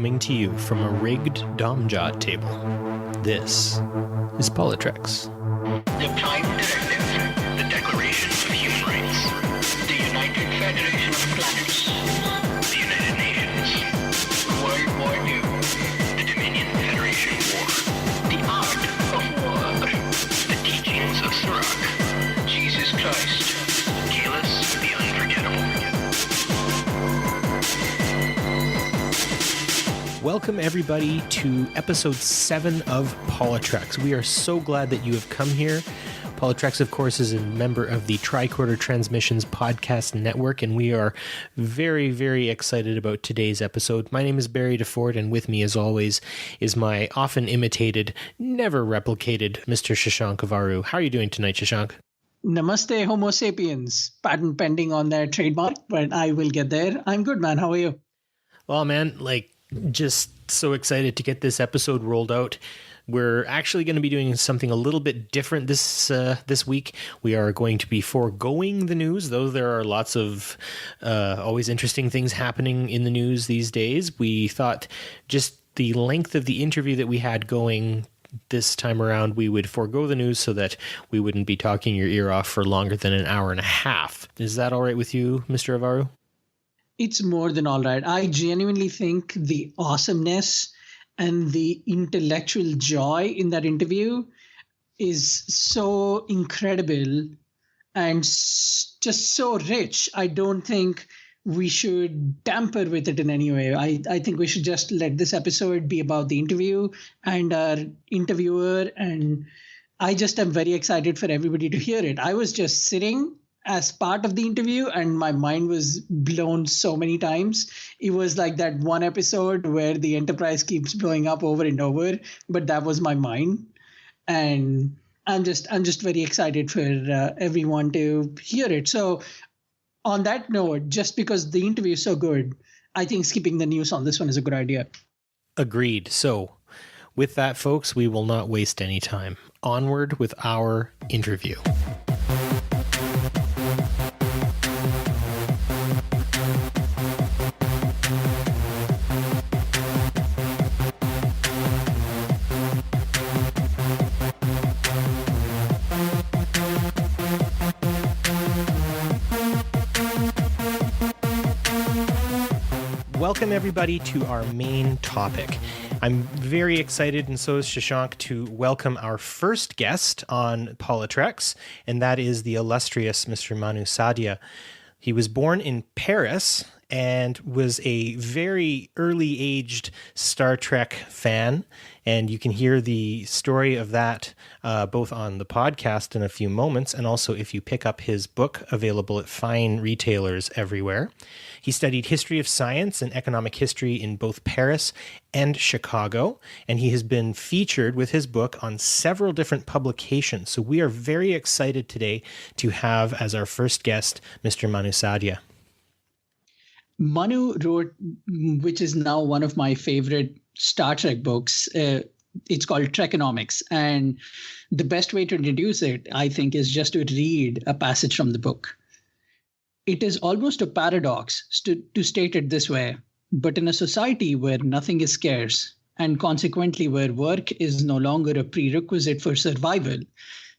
coming to you from a rigged Domjot table. This is PoliTreks. The Prime Directive, the Declaration of Human Rights, the United Federation of Planets, the United Nations, World War II, the Dominion Federation War, the Art of War, the Teachings of Sirach, Jesus Christ, Kalis the Unforgettable. Welcome, everybody, to episode 7 of PoliTreks. We are so glad that you have come here. PoliTreks, of course, is a member of the Tricorder Transmissions podcast network, and we are very, very excited about today's episode. My name is Barry DeFord, and with me, as always, is my often imitated, never replicated Mr. Shashank Avaru. How are you doing tonight, Shashank? Namaste, Homo sapiens. Patent pending on their trademark, but I will get there. I'm good, man. How are you? Well, man, just so excited to get this episode rolled out. We're actually going to be doing something a little bit different this week. We are going to be foregoing the news, though there are lots of always interesting things happening in the news these days. We thought just the length of the interview that we had going this time around, we would forego the news so that we wouldn't be talking your ear off for longer than an hour and a half. Is that all right with you, Mr. Avaru? It's more than all right. I genuinely think the awesomeness and the intellectual joy in that interview is so incredible and just so rich. I don't think we should tamper with it in any way. I think we should just let this episode be about the interview and our interviewer. And I just am very excited for everybody to hear it. I was just sitting as part of the interview and my mind was blown so many times. It was like that one episode where the Enterprise keeps blowing up over and over, but that was my mind. And I'm just very excited for everyone to hear it. So on that note, just because the interview is so good, I think skipping the news on this one is a good idea. Agreed. So with that, folks, we will not waste any time. Onward with our interview. Welcome, everybody, to our main topic. I'm very excited, and so is Shashank, to welcome our first guest on PoliTreks, and that is the illustrious Mr. Manu Saadia. He was born in Paris and was a very early-aged Star Trek fan, and you can hear the story of that both on the podcast in a few moments, and also if you pick up his book, available at fine retailers everywhere. He studied history of science and economic history in both Paris and Chicago, and he has been featured with his book on several different publications. So we are very excited today to have as our first guest, Mr. Manu Saadia. Manu wrote, which is now one of my favorite Star Trek books. It's called Trekonomics. And the best way to introduce it, I think, is just to read a passage from the book. It is almost a paradox to state it this way, but in a society where nothing is scarce, and consequently where work is no longer a prerequisite for survival,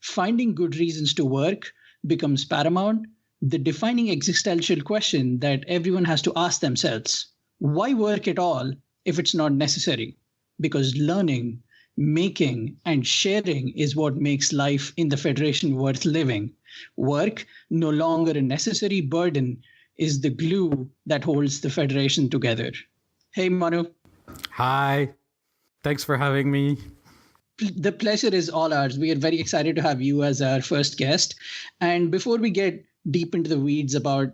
finding good reasons to work becomes paramount. The defining existential question that everyone has to ask themselves: why work at all if it's not necessary? Because learning, making, and sharing is what makes life in the Federation worth living. Work, no longer a necessary burden, is the glue that holds the Federation together. Hey, Manu. Hi. Thanks for having me. The pleasure is all ours. We are very excited to have you as our first guest. And before we get deep into the weeds about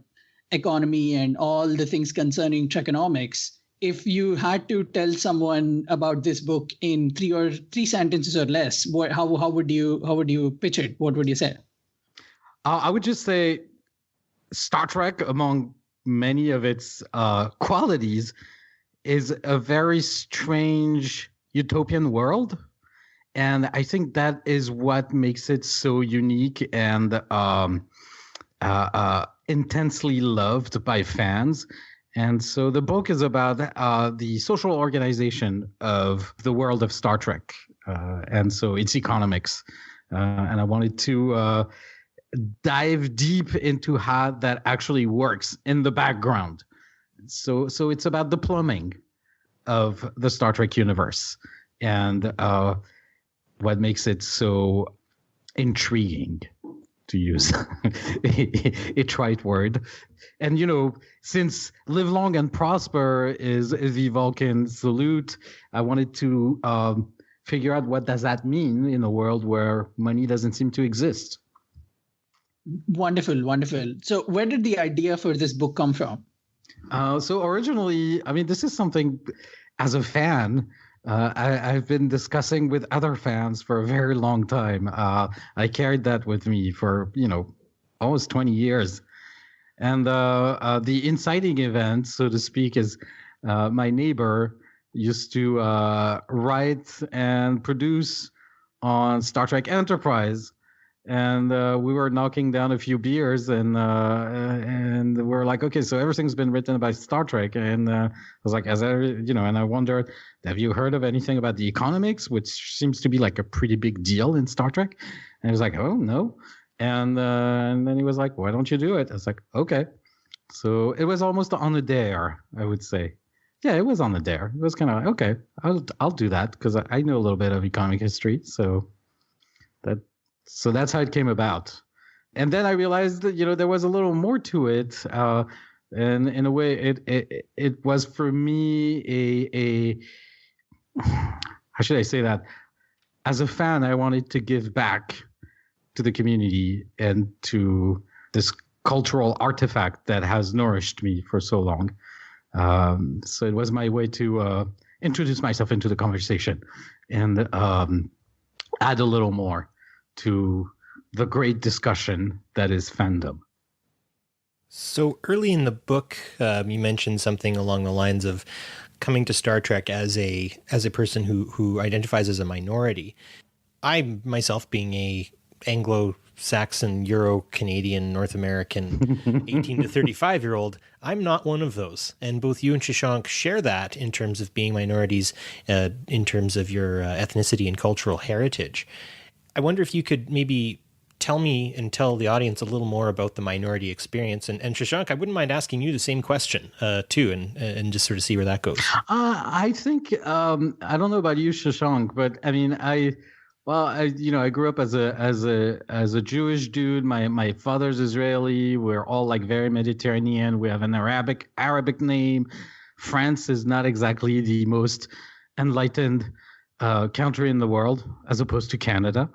economy and all the things concerning Trekonomics, if you had to tell someone about this book in three sentences or less, how would you pitch it? What would you say? I would just say Star Trek, among many of its qualities, is a very strange utopian world. And I think that is what makes it so unique and intensely loved by fans. And so the book is about the social organization of the world of Star Trek. And so it's economics. And I wanted to dive deep into how that actually works in the background. So it's about the plumbing of the Star Trek universe and what makes it so intriguing, to use a trite word. And, since live long and prosper is the Vulcan salute, I wanted to figure out what does that mean in a world where money doesn't seem to exist. Wonderful, wonderful. So where did the idea for this book come from? So originally, this is something as a fan, I've been discussing with other fans for a very long time. I carried that with me for, almost 20 years. And the inciting event, so to speak, is my neighbor used to write and produce on Star Trek Enterprise. And we were knocking down a few beers, and we're like, okay, so everything's been written about Star Trek. And I was like, and I wondered, have you heard of anything about the economics, which seems to be like a pretty big deal in Star Trek? And he was like, oh, no. And then he was like, why don't you do it? I was like, okay. So it was almost on a dare, I would say. Yeah, it was on a dare. It was kind of like, okay, I'll do that because I know a little bit of economic history. So that's how it came about. And then I realized that, there was a little more to it. And in a way, it was for me how should I say that? As a fan, I wanted to give back to the community and to this cultural artifact that has nourished me for so long. So it was my way to introduce myself into the conversation and add a little more to the great discussion that is fandom. So early in the book, you mentioned something along the lines of coming to Star Trek as a person who identifies as a minority. I myself, being a Anglo-Saxon, Euro-Canadian, North American 18 to 35-year-old, I'm not one of those. And both you and Shashank share that in terms of being minorities, in terms of your ethnicity and cultural heritage. I wonder if you could maybe tell me and tell the audience a little more about the minority experience. And Shashank, I wouldn't mind asking you the same question too, and just sort of see where that goes. I think I don't know about you, Shashank, but I grew up as a Jewish dude. My father's Israeli. We're all like very Mediterranean. We have an Arabic name. France is not exactly the most enlightened country in the world, as opposed to Canada.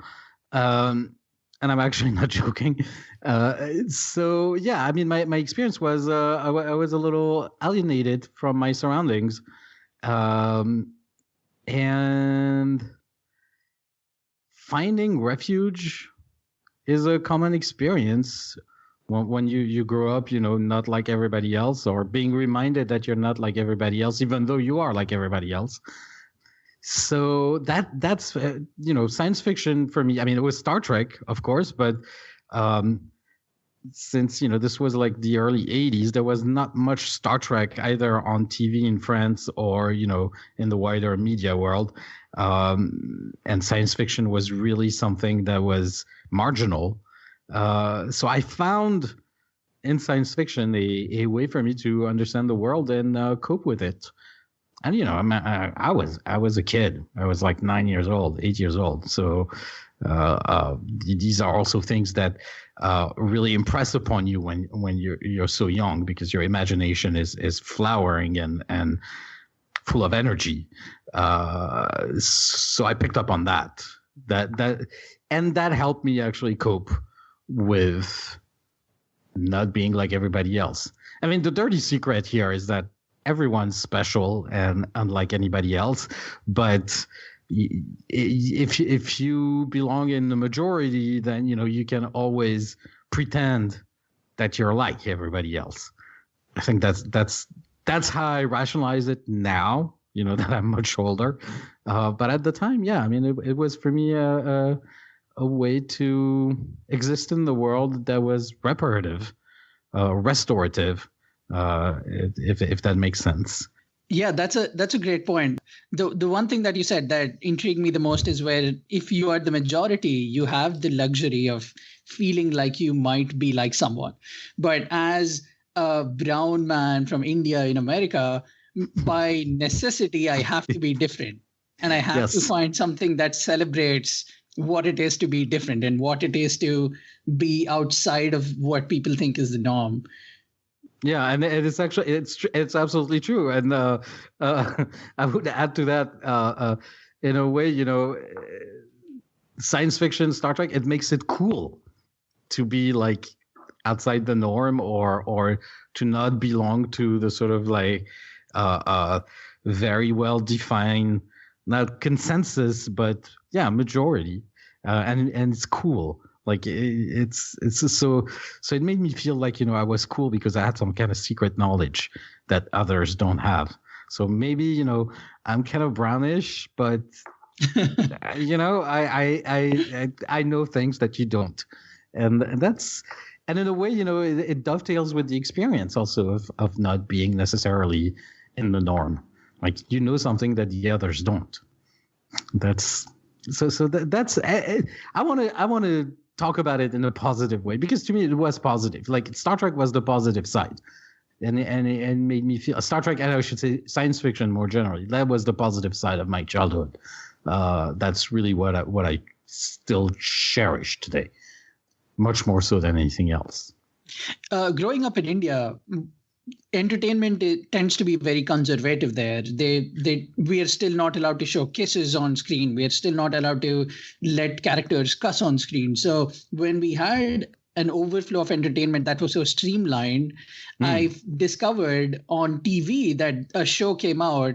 And I'm actually not joking. So yeah, my experience was I was a little alienated from my surroundings, and finding refuge is a common experience when you grow up, not like everybody else, or being reminded that you're not like everybody else, even though you are like everybody else. So that's science fiction for me. It was Star Trek, of course, but since this was like the early 80s, there was not much Star Trek either on TV in France or in the wider media world, and science fiction was really something that was marginal. So I found in science fiction a way for me to understand the world and cope with it. And I was a kid. I was like 8 years old. So these are also things that really impress upon you when you're so young, because your imagination is flowering and full of energy. So I picked up on that helped me actually cope with not being like everybody else. The dirty secret here is that everyone's special and unlike anybody else, but if you belong in the majority, then you can always pretend that you're like everybody else. I think that's how I rationalize it now, that I'm much older. But at the time, yeah, it was for me a way to exist in the world that was reparative, restorative, if that makes sense. Yeah, that's a great point. The one thing that you said that intrigued me the most is where if you are the majority, you have the luxury of feeling like you might be like someone. But as a brown man from India in America, by necessity, I have to be different. And I have to find something that celebrates what it is to be different and what it is to be outside of what people think is the norm. Yeah, and it's actually it's absolutely true, and I would add to that in a way, science fiction, Star Trek, it makes it cool to be like outside the norm or to not belong to the sort of like very well defined, not consensus, but majority, and it's cool. Like it's so it made me feel like I was cool because I had some kind of secret knowledge that others don't have. So maybe I'm kind of brownish, but I know things that you don't, and in a way it dovetails with the experience also of not being necessarily in the norm. Like something that the others don't. That's I want to talk about it in a positive way, because to me it was positive. Like Star Trek was the positive side, and made me feel Star Trek, and I should say science fiction more generally. That was the positive side of my childhood. That's really what I still cherish today, much more so than anything else. Growing up in India, entertainment tends to be very conservative there. We are still not allowed to show kisses on screen. We are still not allowed to let characters cuss on screen. So when we had an overflow of entertainment that was so streamlined, I discovered on TV that a show came out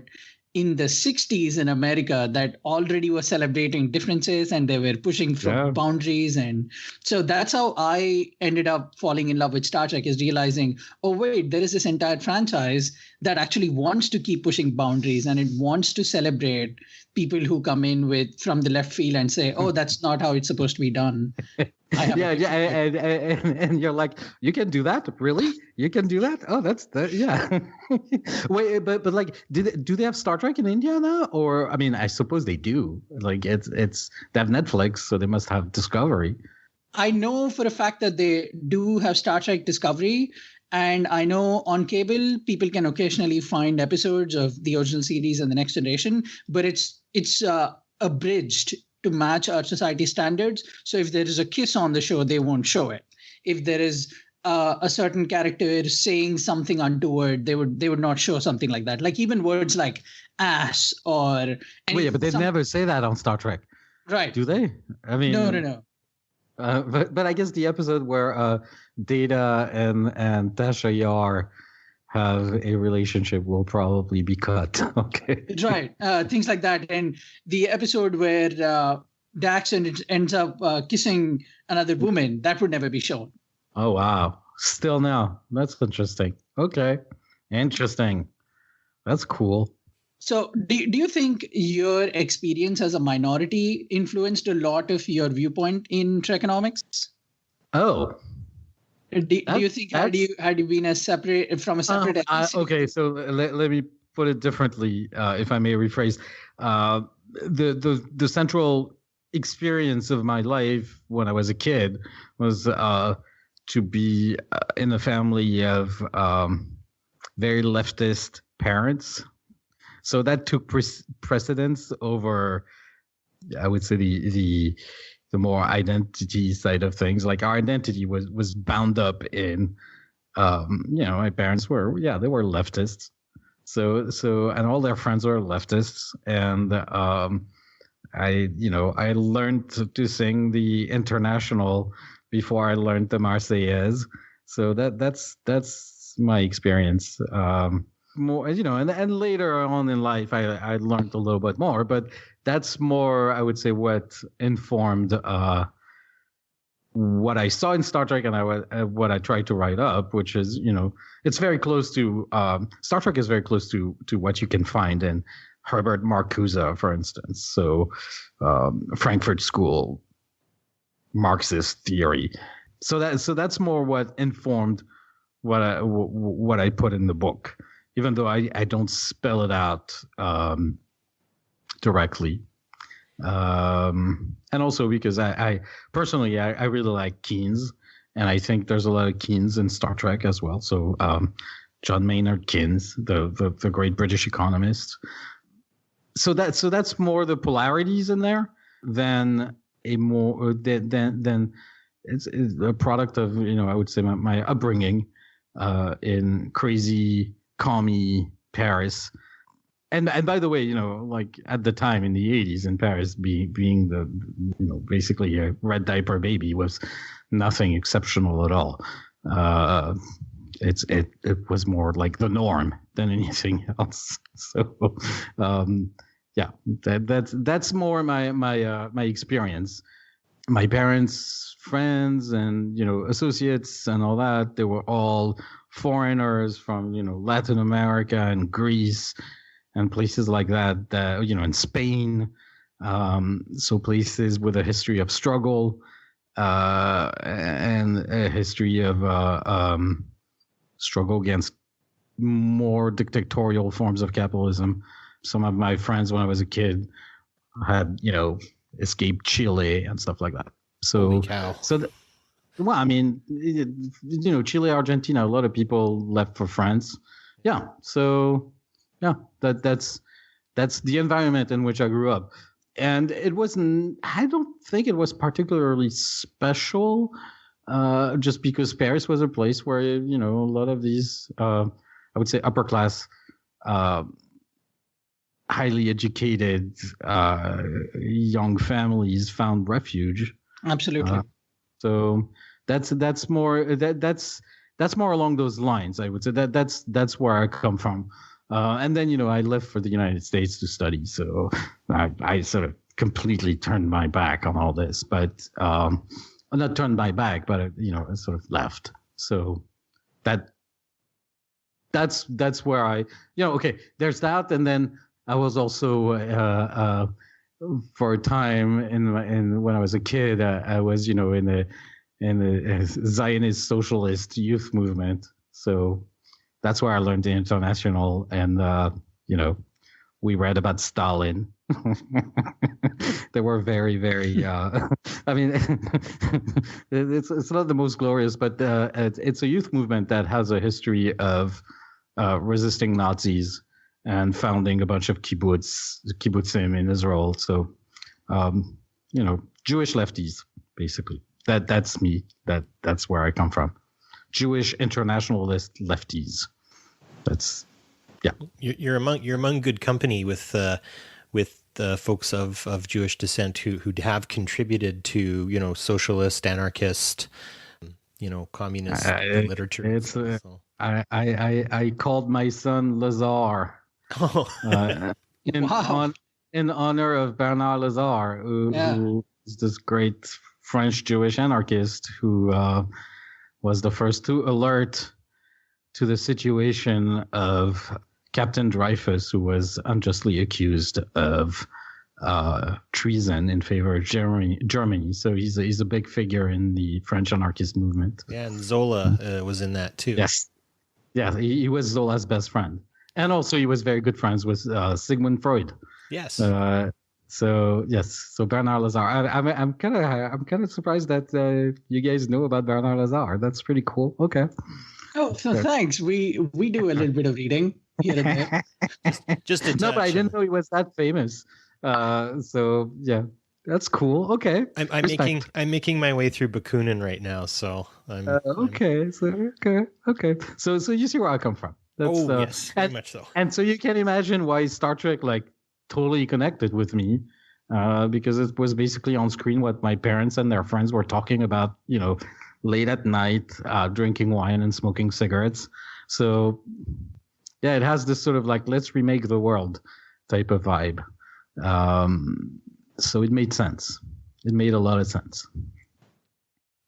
in the 60s in America that already was celebrating differences, and they were pushing for boundaries. And so that's how I ended up falling in love with Star Trek, is realizing, oh, wait, there is this entire franchise that actually wants to keep pushing boundaries, and it wants to celebrate people who come in from the left field and say, oh, that's not how it's supposed to be done. And you're like, you can do that? Really? You can do that? Oh, yeah. Wait, but like, do they have Star Trek in India now? Or I mean, I suppose they do. Like, they have Netflix, so they must have Discovery. I know for a fact that they do have Star Trek Discovery, and I know on cable people can occasionally find episodes of the original series and the Next Generation, but it's abridged to match our society standards. So if there is a kiss on the show, they won't show it. If there is a certain character saying something untoward, they would not show something like that. Like even words like ass or... but they never say that on Star Trek. Right. Do they? I mean... No. But I guess the episode where Data and Tasha Yar have a relationship will probably be cut. Okay. Right. Things like that. And the episode where Dax ends up kissing another woman, that would never be shown. Oh, wow. Still now. That's interesting. Okay. Interesting. That's cool. So do you think your experience as a minority influenced a lot of your viewpoint in Trekonomics? Oh. Do you think had you been separate ethnicity? Okay, so let me put it differently, if I may rephrase. The central experience of my life when I was a kid was to be in a family of very leftist parents. So that took precedence over, I would say, the more identity side of things. Like our identity was bound up in, my parents were leftists. So and all their friends were leftists, and I learned to sing the International before I learned the Marseillaise. So that's my experience. More, and later on in life, I learned a little bit more, but that's more, I would say, what informed what I saw in Star Trek and what I tried to write up, which is, it's very close to, Star Trek is very close to what you can find in Herbert Marcuse, for instance. So Frankfurt School, Marxist theory. So that's more what informed what I put in the book, even though I don't spell it out directly. And also because I personally I really like Keynes, and I think there's a lot of Keynes in Star Trek as well. So John Maynard Keynes, the great British economist. So that's more the polarities in there than it's a product of, I would say my upbringing in crazy, commie Paris. And by the way, like at the time in the 80s in Paris, being the, basically a red diaper baby was nothing exceptional at all. It was more like the norm than anything else. So, that's more my experience. My parents' friends and associates and all that, they were all foreigners from Latin America and Greece and places like that, in Spain. So places with a history of struggle and a history of struggle against more dictatorial forms of capitalism. Some of my friends when I was a kid had, escaped Chile and stuff like that. So, Holy cow. Well, I mean, Chile, Argentina, a lot of people left for France. Yeah. So, yeah, that's the environment in which I grew up. And it wasn't, I don't think it was particularly special, just because Paris was a place where, a lot of these, I would say upper class, highly educated young families found refuge. Absolutely. So that's more along those lines. I would say that's where I come from. And then I left for the United States to study, so I sort of completely turned my back on all this. But not turned my back, but I sort of left. So that's where I okay. There's that, and then I was also for a time when I was a kid, I was in the Zionist socialist youth movement. So that's where I learned the International, and we read about Stalin. They were very, very. I mean, it's not the most glorious, but it's a youth movement that has a history of resisting Nazis and founding a bunch of kibbutzim in Israel. So, Jewish lefties, basically. That's me. That's where I come from. Jewish internationalist lefties. That's, yeah. You're among good company with folks of Jewish descent who have contributed to socialist, anarchist, communist literature. I called my son Lazare. In honor of Bernard Lazare, who is this great French Jewish anarchist who was the first to alert to the situation of Captain Dreyfus, who was unjustly accused of treason in favor of Germany. So he's a big figure in the French anarchist movement. Yeah, and Zola was in that too. Yes. Yeah, he was Zola's best friend. And also he was very good friends with Sigmund Freud. Yes. So Bernard Lazare. I'm kind of surprised that you guys know about Bernard Lazare. That's pretty cool. Okay. Oh, so thanks. We do a little bit of reading here and there. Just a touch. No, but I didn't know he was that famous. So yeah, that's cool. Okay. I'm making my way through Bakunin right now, so I'm okay. So you see where I come from. That's, yes, very much so. And so you can imagine why Star Trek totally connected with me, because it was basically on screen what my parents and their friends were talking about, late at night, drinking wine and smoking cigarettes. So yeah, it has this sort of let's remake the world type of vibe. So it made sense. It made a lot of sense.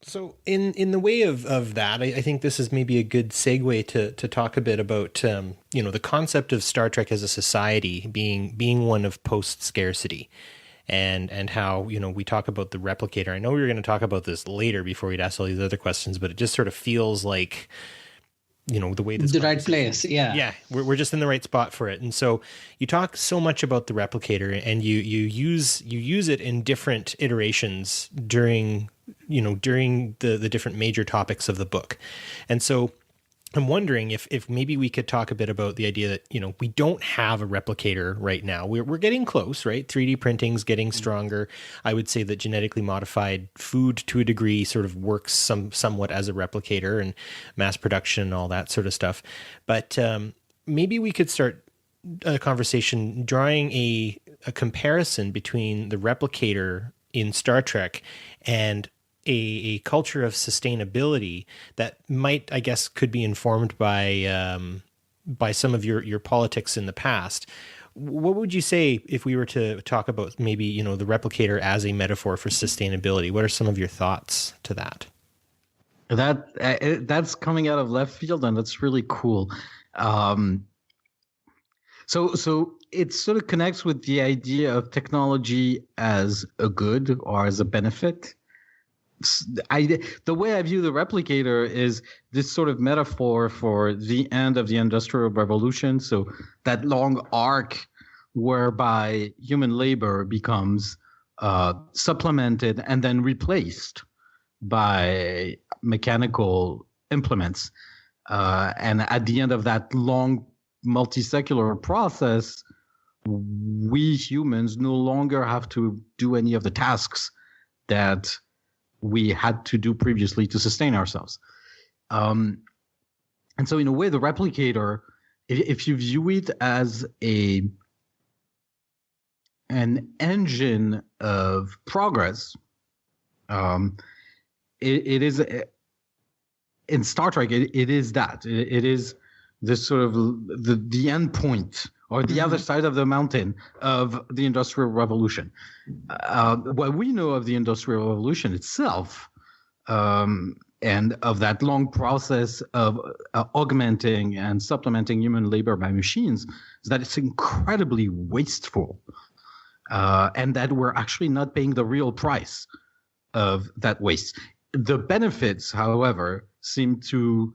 So in the way of that, I think this is maybe a good segue to talk a bit about, the concept of Star Trek as a society being one of post-scarcity, and how, we talk about the replicator. I know we were going to talk about this later before we'd ask all these other questions, but it just sort of feels like the way this The right conversation- place. Yeah. Yeah, we're just in the right spot for it. And so you talk so much about the replicator, and you use it in different iterations during the different major topics of the book. And so I'm wondering if maybe we could talk a bit about the idea that, we don't have a replicator right now. We're getting close, right? 3D printing's getting stronger. I would say that genetically modified food to a degree sort of works somewhat as a replicator, and mass production and all that sort of stuff. But maybe we could start a conversation drawing a comparison between the replicator in Star Trek and a culture of sustainability that might, I guess, could be informed by some of your politics in the past. What would you say if we were to talk about maybe, the replicator as a metaphor for sustainability? What are some of your thoughts to that? That's coming out of left field, and that's really cool. So it sort of connects with the idea of technology as a good or as a benefit. The way I view the replicator is this sort of metaphor for the end of the Industrial Revolution. So that long arc whereby human labor becomes supplemented and then replaced by mechanical implements. And at the end of that long multi-secular process, we humans no longer have to do any of the tasks that we had to do previously to sustain ourselves. And so in a way, the replicator, if you view it as an engine of progress, it is in Star Trek, it is that. It is this sort of the end point or the other side of the mountain of the Industrial Revolution. What we know of the Industrial Revolution itself, and of that long process of augmenting and supplementing human labor by machines, is that it's incredibly wasteful, and that we're actually not paying the real price of that waste. The benefits, however, seem to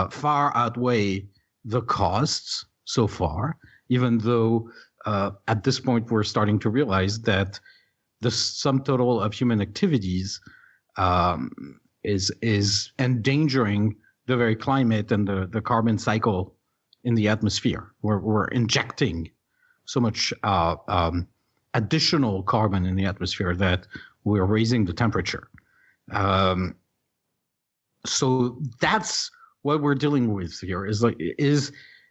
far outweigh the costs so far, even though at this point we're starting to realize that the sum total of human activities is endangering the very climate and the carbon cycle in the atmosphere. We're injecting so much additional carbon in the atmosphere that we're raising the temperature. So that's what we're dealing with here, is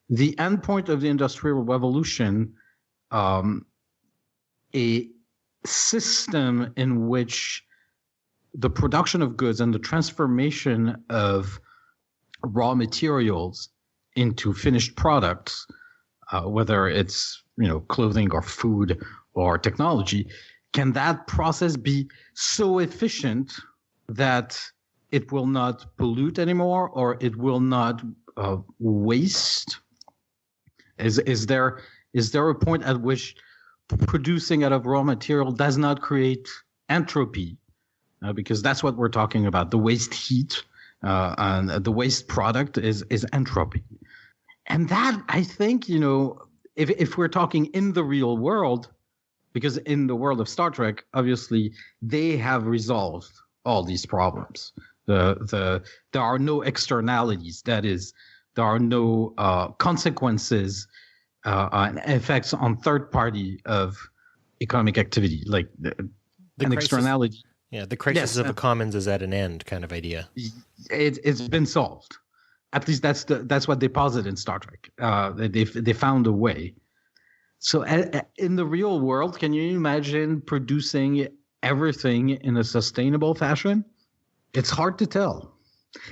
the endpoint of the Industrial Revolution a system in which the production of goods and the transformation of raw materials into finished products, whether it's clothing or food or technology, can that process be so efficient that it will not pollute anymore, or it will not waste? Is there a point at which producing out of raw material does not create entropy? Because that's what we're talking about. The waste heat and the waste product is entropy. And that, I think, if we're talking in the real world, because in the world of Star Trek, obviously, they have resolved all these problems. There are no externalities. That is, there are no consequences and effects on third party of economic activity, like an externality. Yeah, the crisis of the commons is at an end, kind of idea. It's been solved. At least that's what they posit in Star Trek. They found a way. So in the real world, can you imagine producing everything in a sustainable fashion? It's hard to tell.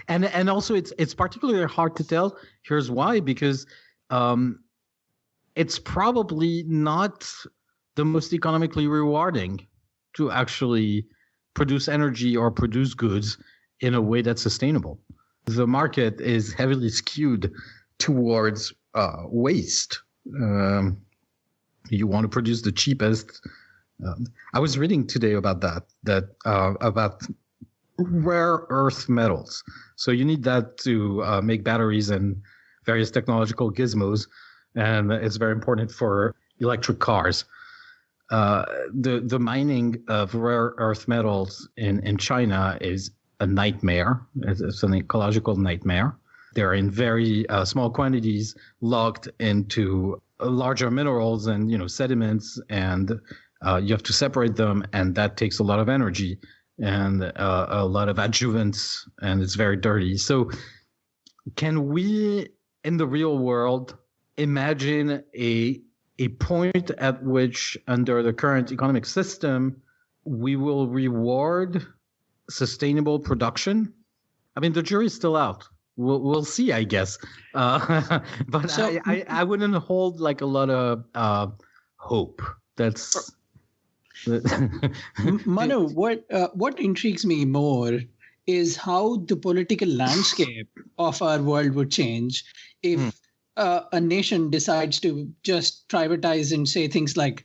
And also it's particularly hard to tell. Here's why: because it's probably not the most economically rewarding to actually produce energy or produce goods in a way that's sustainable. The market is heavily skewed towards waste. You want to produce the cheapest. I was reading today about that about rare earth metals. So you need that to make batteries and various technological gizmos, and it's very important for electric cars. The mining of rare earth metals in China is a nightmare. It's an ecological nightmare. They're in very small quantities, locked into larger minerals and sediments, and you have to separate them, and that takes a lot of energy and a lot of adjuvants, and it's very dirty. So can we, in the real world, imagine a point at which, under the current economic system, we will reward sustainable production? I mean, the jury's still out. We'll see, I guess. But so, I wouldn't hold like a lot of hope. That's Manu. What intrigues me more is how the political landscape of our world would change if a nation decides to just privatize and say things like,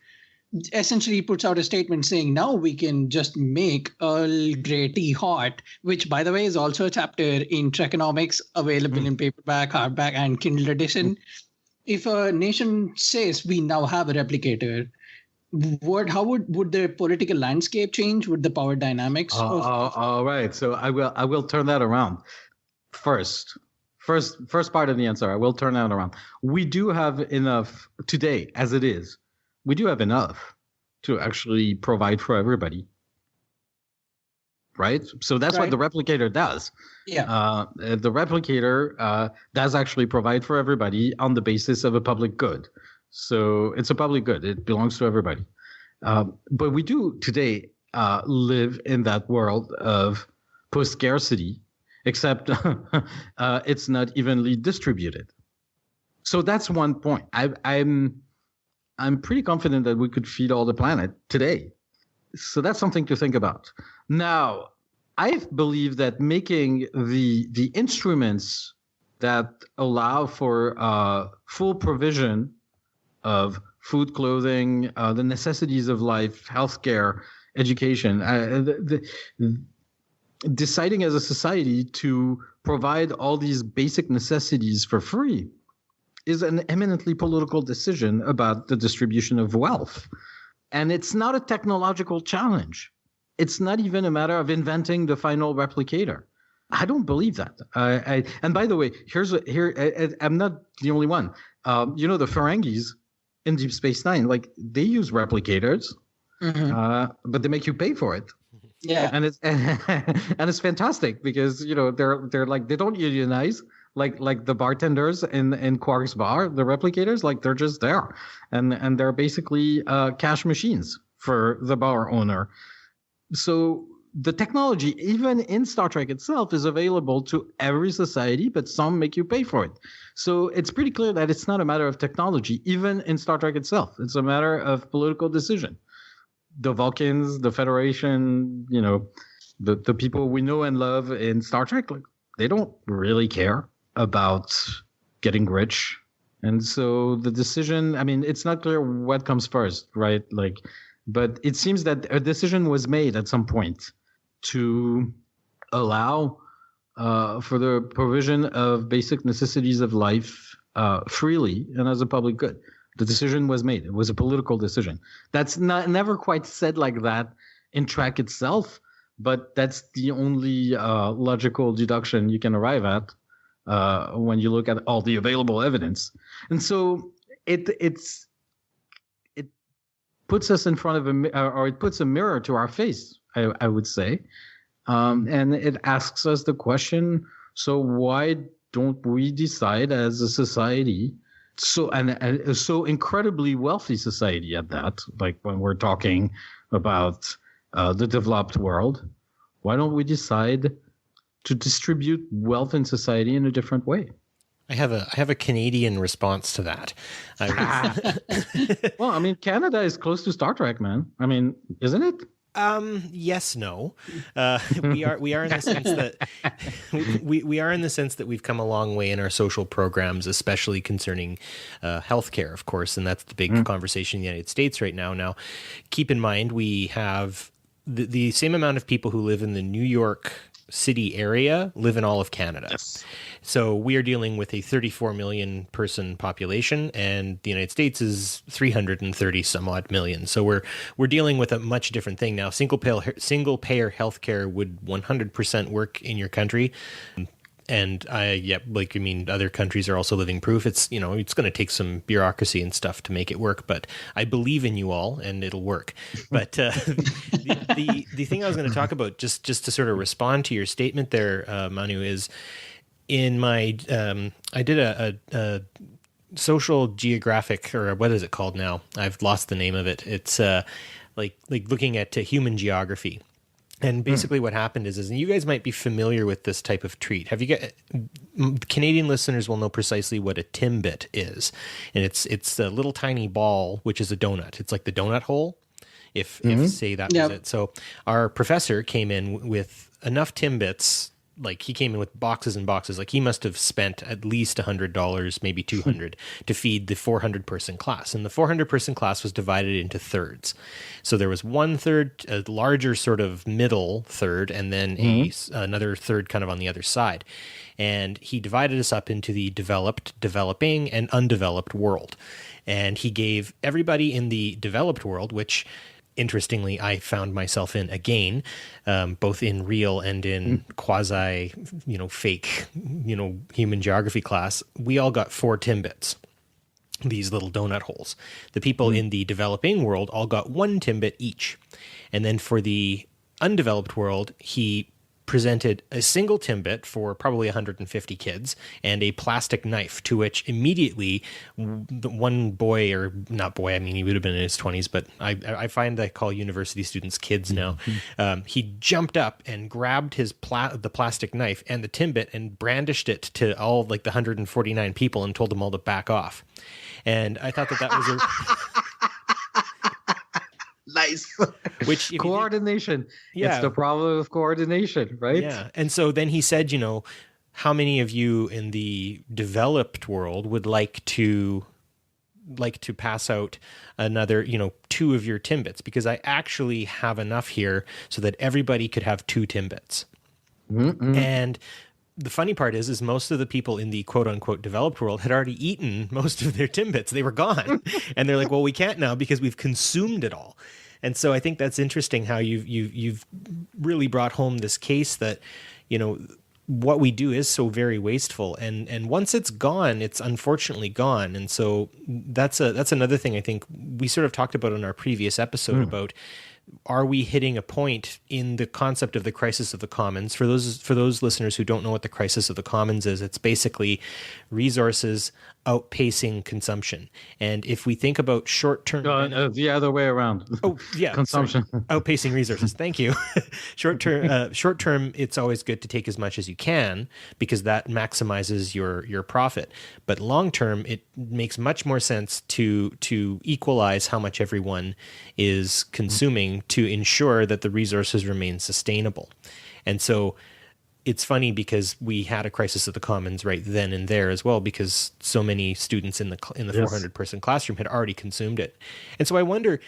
essentially puts out a statement saying now we can just make Earl Grey tea hot, which, by the way, is also a chapter in Trekonomics, available in paperback, hardback, and Kindle edition. If a nation says we now have a replicator, how would the political landscape change? Would the power dynamics? All right. So I will turn that around. First part of the answer, I will turn that around. We do have enough today, as it is. We do have enough to actually provide for everybody, right? So that's what the replicator does. Yeah. The replicator does actually provide for everybody on the basis of a public good. So it's a public good. It belongs to everybody. But we do today live in that world of post-scarcity, except it's not evenly distributed. So that's one point. I'm pretty confident that we could feed all the planet today. So that's something to think about. Now, I believe that making the instruments that allow for full provision of food, clothing, the necessities of life, healthcare, education, deciding as a society to provide all these basic necessities for free is an eminently political decision about the distribution of wealth. And it's not a technological challenge. It's not even a matter of inventing the final replicator. I don't believe that. And by the way, I'm not the only one. The Ferengis in Deep Space Nine, like, they use replicators, but they make you pay for it. Yeah, and it's fantastic because they're like, they don't unionize like the bartenders in Quark's bar, the replicators, like, they're just there, and they're basically cash machines for the bar owner. So the technology, even in Star Trek itself, is available to every society, but some make you pay for it. So it's pretty clear that it's not a matter of technology, even in Star Trek itself. It's a matter of political decision. The Vulcans, the Federation, the people we know and love in Star Trek, like, they don't really care about getting rich. And so the decision, I mean, it's not clear what comes first, right? Like, but it seems that a decision was made at some point to allow for the provision of basic necessities of life freely and as a public good. The decision was made. It was a political decision. That's never quite said like that in Trek itself, but that's the only logical deduction you can arrive at when you look at all the available evidence. And so it puts us in front of it puts a mirror to our face, I would say, and it asks us the question: so why don't we decide as a society? So and so incredibly wealthy society at that, like when we're talking about the developed world, why don't we decide to distribute wealth in society in a different way? I have a Canadian response to that. Well, I mean, Canada is close to Star Trek, man. I mean, isn't it? Yes, no. We are in the sense that we are in the sense that we've come a long way in our social programs, especially concerning healthcare, of course, and that's the big conversation in the United States right now. Now, keep in mind we have the same amount of people who live in the New York City area live in all of Canada. Yes. So we are dealing with a 34 million person population, and the United States is 330 some odd million. So we're dealing with a much different thing now. Single payer healthcare would 100% work in your country. And other countries are also living proof. It's going to take some bureaucracy and stuff to make it work, but I believe in you all, and it'll work. But the thing I was going to talk about, just to sort of respond to your statement there, Manu, is in my I did a social geographic, or what is it called now? I've lost the name of it. It's like looking at human geography. And basically what happened is, and you guys might be familiar with this type of treat. Canadian listeners will know precisely what a Timbit is. And it's a little tiny ball, which is a donut. It's like the donut hole, if say that was it. So our professor came in with enough Timbits. Like, he came in with boxes and boxes. Like, he must have spent at least $100, maybe $200, to feed the 400-person class. And the 400-person class was divided into thirds. So there was 1/3, a larger sort of middle third, and then another third kind of on the other side. And he divided us up into the developed, developing, and undeveloped world. And he gave everybody in the developed world, which, interestingly, I found myself in again, both in real and in quasi, fake, human geography class. We all got 4 Timbits, these little donut holes. The people in the developing world all got 1 Timbit each. And then for the undeveloped world, he presented a single Timbit for probably 150 kids and a plastic knife, to which immediately the one boy, or not boy, I mean, he would have been in his 20s, but I find I call university students kids now. He jumped up and grabbed the plastic knife and the Timbit and brandished it to all like the 149 people and told them all to back off. And I thought that was a... Nice. Which coordination. It's the problem of coordination, right? Yeah. And so then he said, how many of you in the developed world would like to pass out another, 2 of your Timbits? Because I actually have enough here so that everybody could have 2 Timbits. And the funny part is most of the people in the quote unquote developed world had already eaten most of their Timbits. They were gone. And they're like, well, we can't now because we've consumed it all. And so I think that's interesting how you've really brought home this case that, what we do is so very wasteful. And once it's gone, it's unfortunately gone. And so that's another thing I think we sort of talked about in our previous episode about, are we hitting a point in the concept of the crisis of the commons? For those listeners who don't know what the crisis of the commons is, it's basically resources outpacing consumption. And if we think about short-term... the other way around. Oh, yeah. Consumption. Sorry. Outpacing resources. Thank you. Short-term, it's always good to take as much as you can because that maximizes your profit. But long-term, it makes much more sense to equalize how much everyone is consuming to ensure that the resources remain sustainable. And so it's funny because we had a crisis of the commons right then and there as well, because so many students in the 400-person classroom had already consumed it. And so I wonder,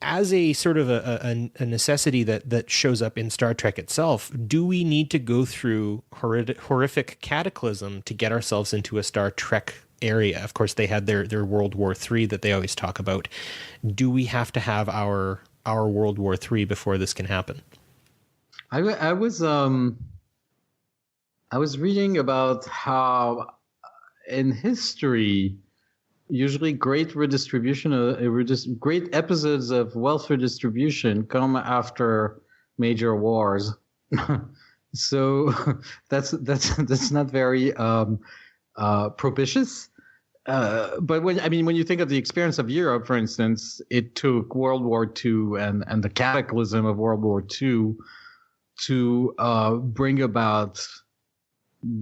as a sort of a necessity that shows up in Star Trek itself, do we need to go through horrific cataclysm to get ourselves into a Star Trek area? Of course, they had their World War III that they always talk about. Do we have to have our World War III before this can happen? I was reading about how in history, usually great redistribution, great episodes of wealth redistribution come after major wars. So that's not very propitious. But when you think of the experience of Europe, for instance, it took World War II and the cataclysm of World War II to bring about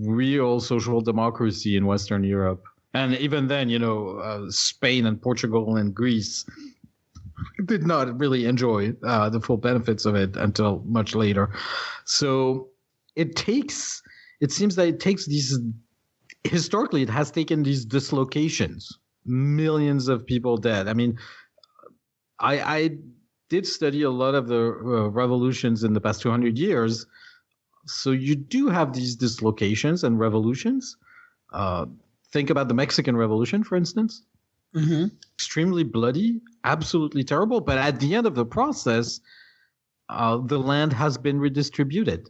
real social democracy in Western Europe. And even then, Spain and Portugal and Greece did not really enjoy the full benefits of it until much later. So it seems that it takes these, historically, it has taken these dislocations, millions of people dead. I mean, I did study a lot of the revolutions in the past 200 years. So you do have these dislocations and revolutions. Think about the Mexican Revolution, for instance. Extremely bloody, absolutely terrible. But at the end of the process, the land has been redistributed.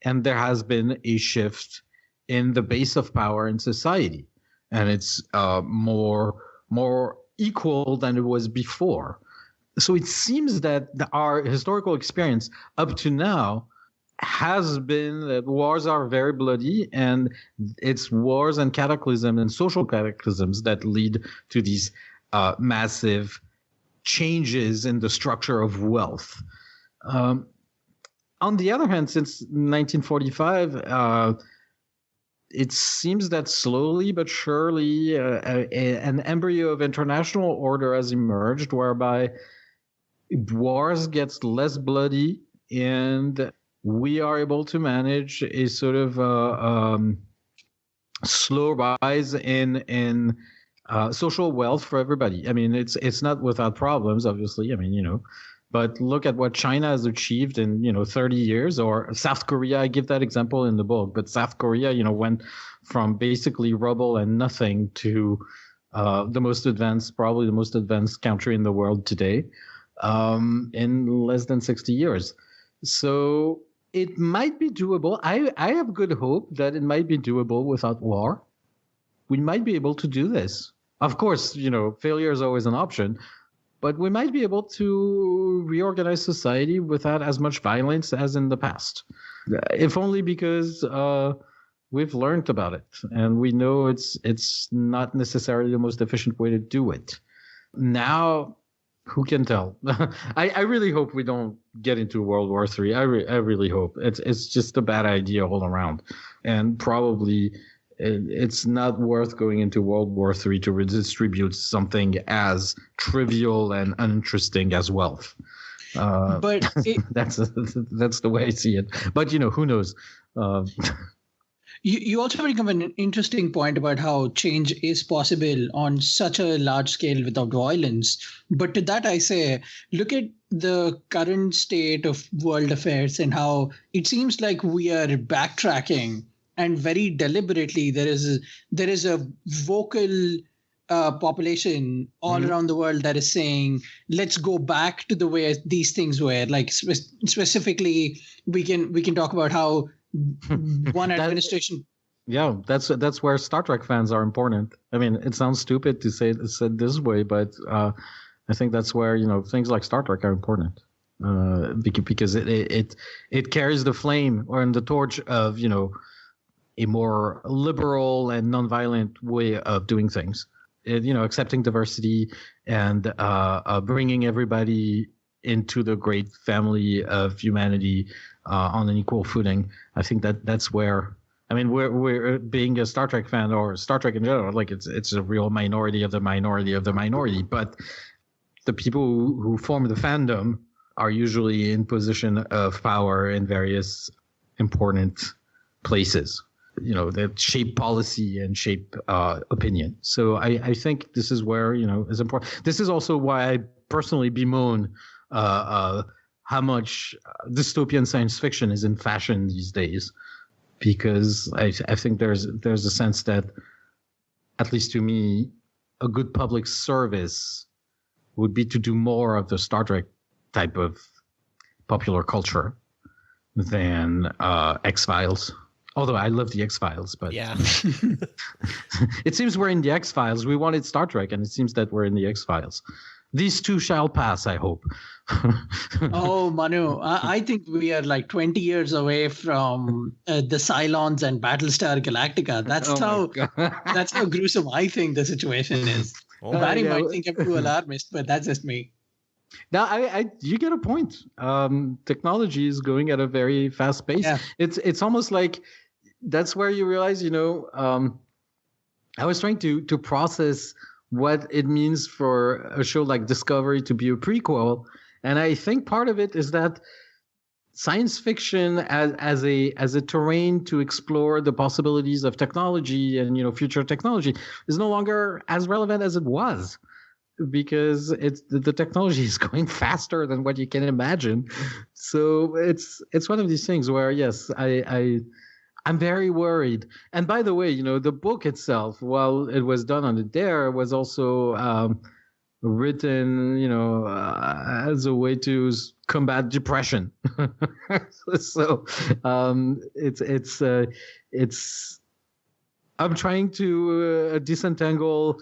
And there has been a shift in the base of power in society. And it's more equal than it was before. So it seems that our historical experience up to now has been that wars are very bloody, and it's wars and cataclysms and social cataclysms that lead to these massive changes in the structure of wealth. On the other hand, since 1945, it seems that slowly but surely an embryo of international order has emerged, whereby wars gets less bloody and we are able to manage a sort of slow rise in social wealth for everybody. I mean, it's not without problems, obviously. I mean, but look at what China has achieved in 30 years, or South Korea. I give that example in the book, but South Korea, went from basically rubble and nothing to probably the most advanced country in the world today, in less than 60 years. So it might be doable. I have good hope that it might be doable without war. We might be able to do this. Of course, failure is always an option, but we might be able to reorganize society without as much violence as in the past. If only because we've learned about it, and we know it's not necessarily the most efficient way to do it. Now, who can tell? I really hope we don't get into World War III. I really hope. It's just a bad idea all around, and probably it's not worth going into World War III to redistribute something as trivial and uninteresting as wealth. But that's the way I see it. But who knows? You also bring up an interesting point about how change is possible on such a large scale without violence. But to that I say, look at the current state of world affairs and how it seems like we are backtracking, and very deliberately there is a vocal population all around the world that is saying, let's go back to the way these things were. Like specifically, we can talk about how one administration. Yeah, that's where Star Trek fans are important. I mean, it sounds stupid to say it this way, but I think that's where things like Star Trek are important, because it carries the flame or the torch of a more liberal and nonviolent way of doing things. Accepting diversity and bringing everybody into the great family of humanity on an equal footing. I think that's where, I mean, we're being a Star Trek fan, or Star Trek in general, like it's a real minority of the minority of the minority. But the people who form the fandom are usually in position of power in various important places, that shape policy and shape opinion. So I think this is where, is important. This is also why I personally bemoan how much dystopian science fiction is in fashion these days, because I think there's a sense that, at least to me, a good public service would be to do more of the Star Trek type of popular culture than X-Files. Although I love the X-Files, but yeah, it seems we're in the X-Files. We wanted Star Trek, and it seems that we're in the X-Files. These two shall pass, I hope. Oh, Manu, I think we are like 20 years away from the Cylons and Battlestar Galactica. That's how gruesome I think the situation is. Barry might think I'm too alarmist, but that's just me. Now, you get a point. Technology is going at a very fast pace. Yeah. It's almost like that's where you realize, I was trying to process what it means for a show like Discovery to be a prequel, and I think part of it is that science fiction as a terrain to explore the possibilities of technology and future technology is no longer as relevant as it was. because it's the technology is going faster than what you can imagine. So it's one of these things where yes, I'm very worried. And by the way, the book itself, while it was done on the dare, was also written, as a way to combat depression. So it's I'm trying to disentangle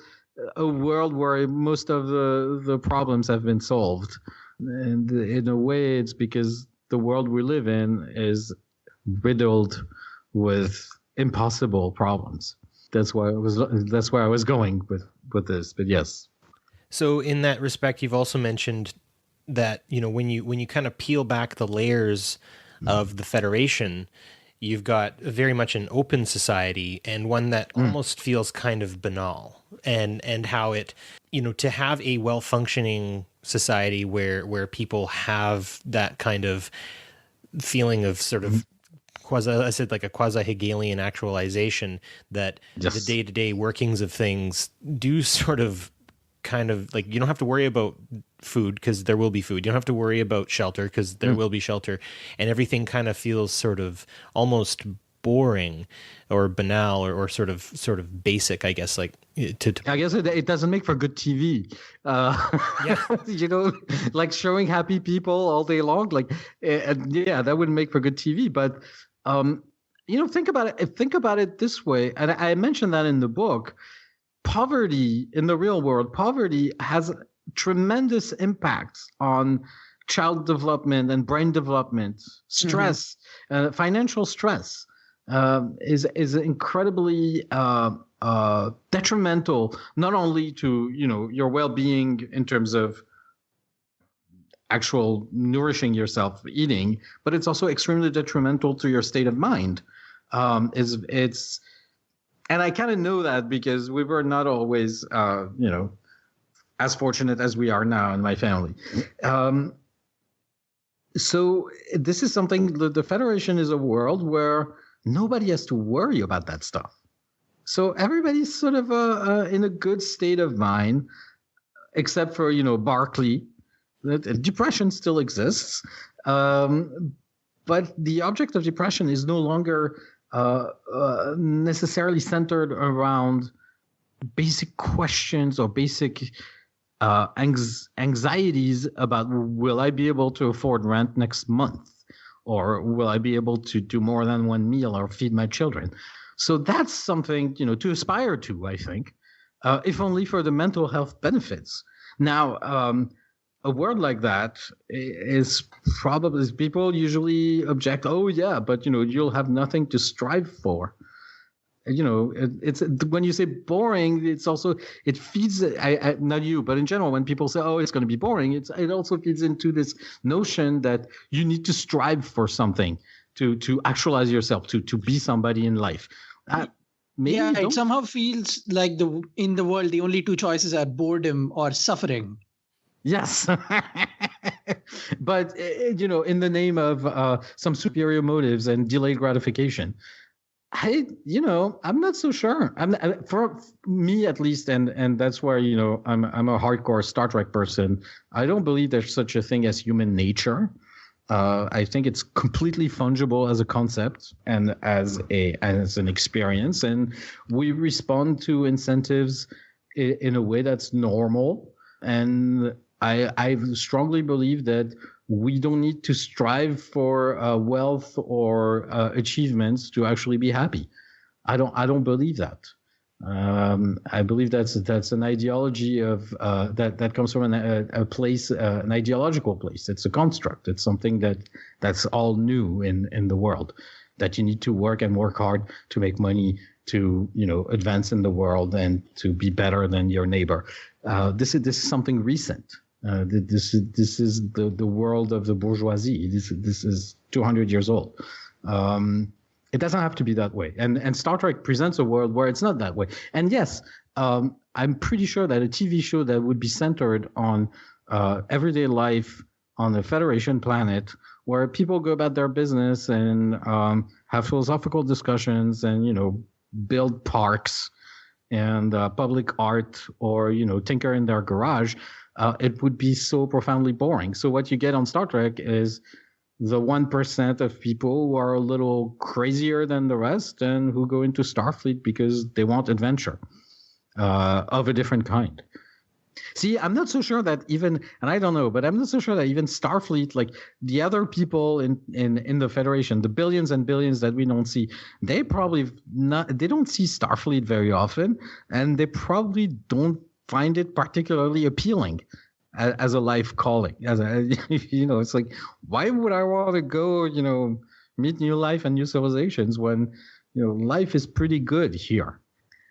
a world where most of the problems have been solved, and in a way, it's because the world we live in is riddled with impossible problems. That's where I was going with this. But yes. So in that respect, you've also mentioned that, when you kind of peel back the layers of the Federation, you've got very much an open society, and one that almost feels kind of banal, and how it, to have a well-functioning society where people have that kind of feeling of sort of like a quasi-Hegelian actualization, that the day-to-day workings of things do sort of kind of like, you don't have to worry about food because there will be food. You don't have to worry about shelter because there will be shelter, and everything kind of feels sort of almost boring or banal or sort of basic, I guess. Like I guess it doesn't make for good TV. Like showing happy people all day long. Like, that wouldn't make for good TV. But think about it this way, and I mentioned that in the book. Poverty in the real world, poverty has tremendous impacts on child development and brain development. Stress, financial stress, is incredibly detrimental, not only to your well-being in terms of actual nourishing yourself, eating, but it's also extremely detrimental to your state of mind. And I kind of know that because we were not always, as fortunate as we are now in my family. So this is something, the Federation is a world where nobody has to worry about that stuff. So everybody's sort of in a good state of mind, except for, Barclay. Depression still exists. But the object of depression is no longer necessarily centered around basic questions or basic anxieties about, will I be able to afford rent next month, or will I be able to do more than one meal or feed my children? So that's something to aspire to, I think, if only for the mental health benefits. Now, a word like that is probably, people usually object, oh yeah, but you'll have nothing to strive for. It's when you say boring, it's also, it feeds, not you, but in general, when people say, oh, it's going to be boring, it also feeds into this notion that you need to strive for something to actualize yourself, to be somebody in life. It somehow feels like in the world, the only two choices are boredom or suffering. Yes. But, in the name of some superior motives and delayed gratification, I'm not so sure. For me, at least, and that's where, I'm a hardcore Star Trek person. I don't believe there's such a thing as human nature. I think it's completely fungible as a concept and as an experience. And we respond to incentives in a way that's normal. And I strongly believe that we don't need to strive for wealth or achievements to actually be happy. I don't believe that. I believe that's an ideology of that comes from a place, an ideological place. It's a construct. It's something that's all new in the world. That you need to work and work hard to make money, to advance in the world and to be better than your neighbor. This is something recent. This is the world of the bourgeoisie. This is 200 years old. It doesn't have to be that way. And Star Trek presents a world where it's not that way. And yes, I'm pretty sure that a TV show that would be centered on everyday life on the Federation planet, where people go about their business and have philosophical discussions and build parks and public art, or tinker in their garage, it would be so profoundly boring. So what you get on Star Trek is the 1% of people who are a little crazier than the rest and who go into Starfleet because they want adventure of a different kind. See, I'm not so sure that even, and I don't know, but I'm not so sure that even Starfleet, like the other people in the Federation, the billions and billions that we don't see, they don't see Starfleet very often, and they probably don't find it particularly appealing as a life calling. It's like, why would I want to go, meet new life and new civilizations when, life is pretty good here?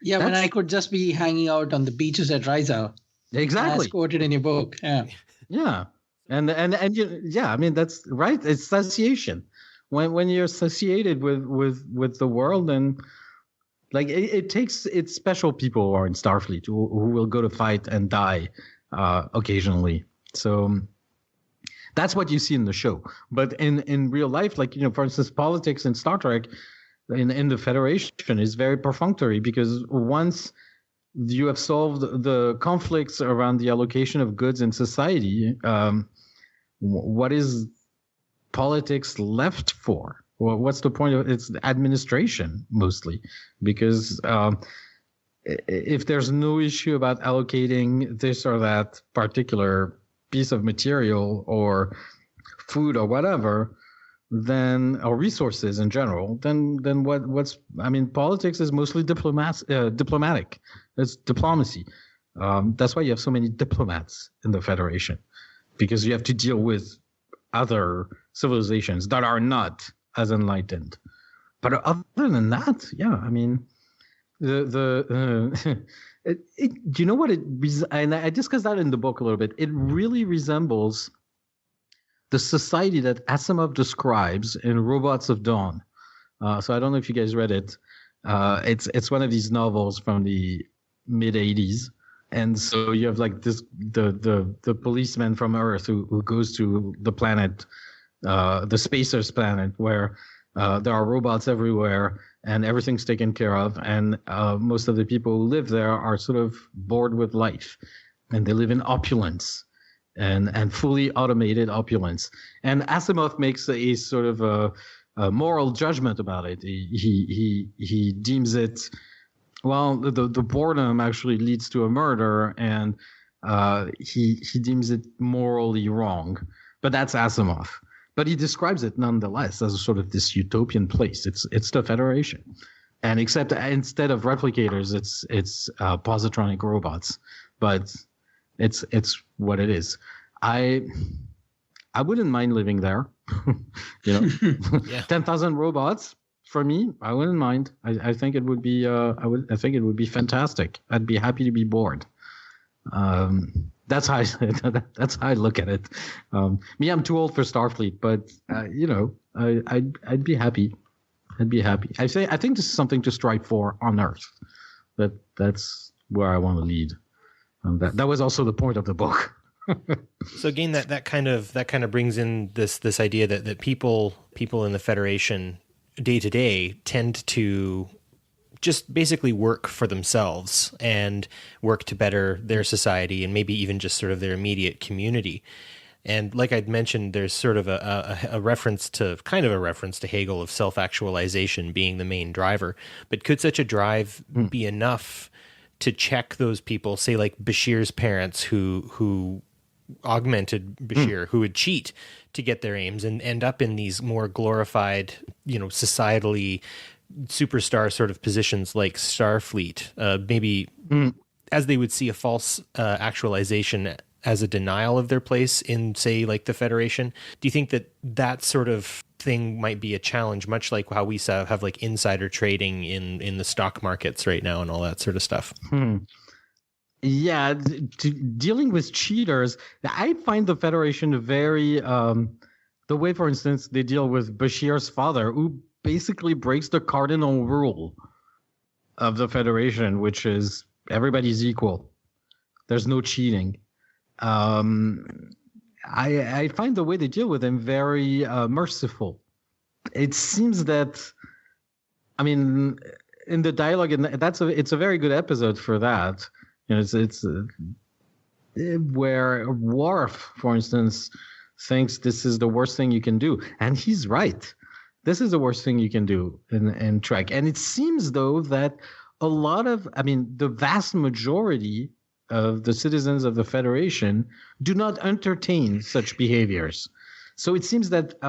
Yeah, when I could just be hanging out on the beaches at Rizal. Exactly. As quoted in your book. Yeah. Yeah. And I mean, that's right. It's satiation. When you're satiated with the world, and like it's special people who are in Starfleet who will go to fight and die occasionally. So that's what you see in the show. But in real life, like, for instance, politics in Star Trek in the Federation is very perfunctory, because once you have solved the conflicts around the allocation of goods in society, what is politics left for? Well, what's the point of it's administration mostly? Because if there's no issue about allocating this or that particular piece of material or food or whatever, then, or resources in general, then politics is mostly diplomatic. It's diplomacy. That's why you have so many diplomats in the Federation, because you have to deal with other civilizations that are not as enlightened. But other than that, yeah, I mean, do you know what and I discussed that in the book a little bit. It really resembles the society that Asimov describes in Robots of Dawn. So I don't know if you guys read it. It's one of these novels from the mid 80s. And so you have like the policeman from Earth who goes to the planet, the Spacers planet, where there are robots everywhere and everything's taken care of. And most of the people who live there are sort of bored with life, and they live in opulence. And fully automated opulence. And Asimov makes a sort of a moral judgment about it. He deems it, well, the boredom actually leads to a murder, and he deems it morally wrong. But that's Asimov. But he describes it nonetheless as a sort of this utopian place. It's the Federation, and except instead of replicators, it's positronic robots. But it's what it is. I wouldn't mind living there. 10,000 robots for me, I wouldn't mind. I think it would be I think it would be fantastic. I'd be happy to be bored. That's how I look at it. Me, I'm too old for Starfleet, but I'd be happy. I'd be happy. I think this is something to strive for on Earth. That's where I want to lead. That was also the point of the book. So again, that kind of brings in this idea that people in the Federation day to day tend to just basically work for themselves and work to better their society and maybe even just sort of their immediate community. And like I'd mentioned, there's sort of a reference to Hegel of self-actualization being the main driver. But could such a drive be enough to check those people, say like Bashir's parents who augmented Bashir, who would cheat to get their aims and end up in these more glorified, societally superstar sort of positions like Starfleet, maybe as they would see a false actualization as a denial of their place in, say, like the Federation. Do you think that sort of thing might be a challenge, much like how we have like insider trading in the stock markets right now and all that sort of stuff? Yeah, dealing with cheaters, I find the Federation very, the way, for instance, they deal with Bashir's father, who basically breaks the cardinal rule of the Federation, which is everybody's equal. There's no cheating. I find the way they deal with him very merciful. It seems that, in the dialogue, and it's a very good episode for that. It's where Worf, for instance, thinks this is the worst thing you can do, and he's right. This is the worst thing you can do in Trek, and it seems though that the vast majority of the citizens of the Federation do not entertain such behaviors. So it seems that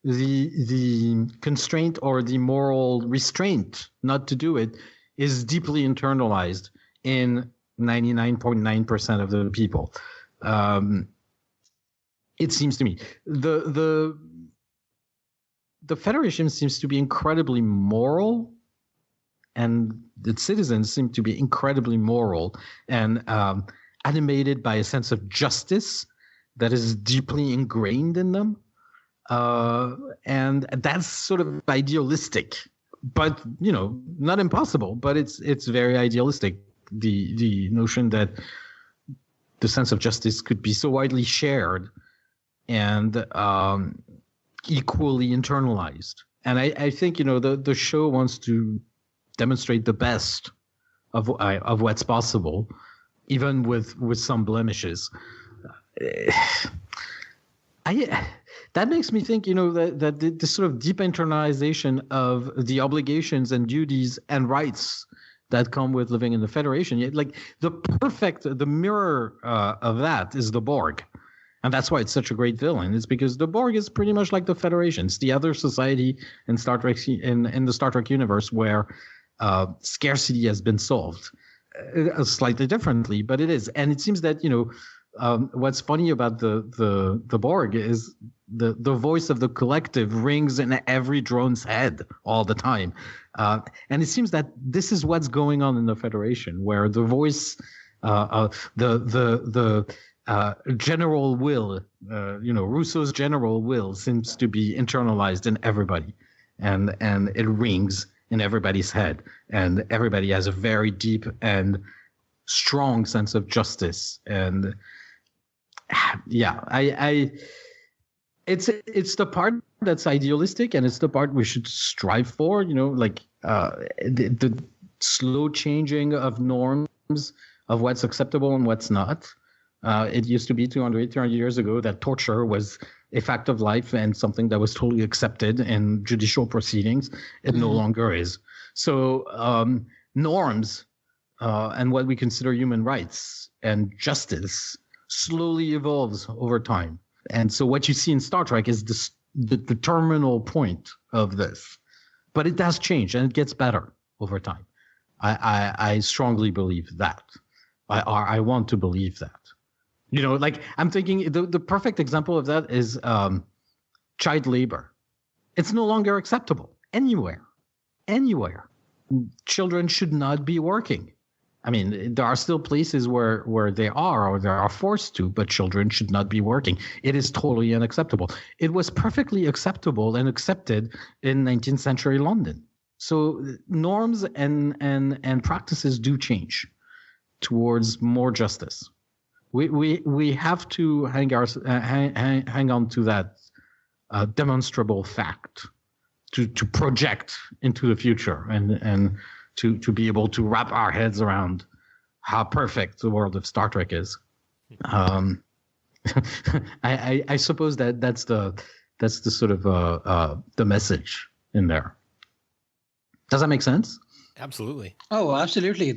the constraint or the moral restraint not to do it is deeply internalized in 99.9% of the people. It seems to me the Federation seems to be incredibly moral, and its citizens seem to be incredibly moral and animated by a sense of justice that is deeply ingrained in them. And that's sort of idealistic, but not impossible, but it's very idealistic. The notion that the sense of justice could be so widely shared and equally internalized. And I think the show wants to demonstrate the best of what's possible, even with some blemishes. That makes me think, that this sort of deep internalization of the obligations and duties and rights that come with living in the Federation, like the mirror of that is the Borg. And that's why it's such a great villain. It's because the Borg is pretty much like the Federation. It's the other society in Star Trek, in the Star Trek universe where scarcity has been solved slightly differently, but it is. And it seems that, what's funny about the Borg is the voice of the collective rings in every drone's head all the time. And it seems that this is what's going on in the Federation, where the voice, the general will, Russo's general will seems to be internalized in everybody, and it rings in everybody's head, and everybody has a very deep and strong sense of justice. And it's the part that's idealistic, and it's the part we should strive for. The slow changing of norms of what's acceptable and what's not. It used to be 300 years ago that torture was a fact of life and something that was totally accepted in judicial proceedings. It no longer is. So norms and what we consider human rights and justice slowly evolves over time. And so what you see in Star Trek is the terminal point of this. But it does change, and it gets better over time. I strongly believe that. I want to believe that. I'm thinking the perfect example of that is child labor. It's no longer acceptable anywhere. Children should not be working. I mean, there are still places where they are, or they are forced to, but children should not be working. It is totally unacceptable. It was perfectly acceptable and accepted in 19th century London. So norms and practices do change towards more justice. We have to hang on to that demonstrable fact to project into the future and to be able to wrap our heads around how perfect the world of Star Trek is. I suppose that's the sort of the message in there. Does that make sense? Absolutely. Oh, absolutely.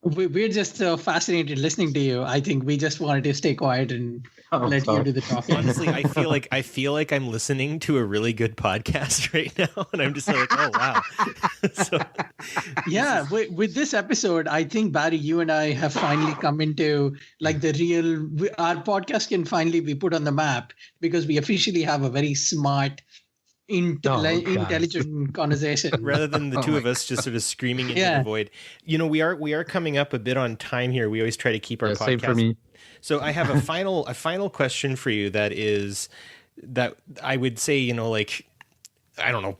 We're just fascinated listening to you. I think we just wanted to stay quiet and let you do the talking. Honestly, I feel like I'm listening to a really good podcast right now, and I'm just like, oh wow. With this episode, I think Barry, you and I have finally come into our podcast can finally be put on the map because we officially have a very smart, intelligent conversation rather than the two of us just sort of screaming into the void. We are coming up a bit on time here. We always try to keep our podcast. Same for me. So I have a final question for you that I would say, I don't know,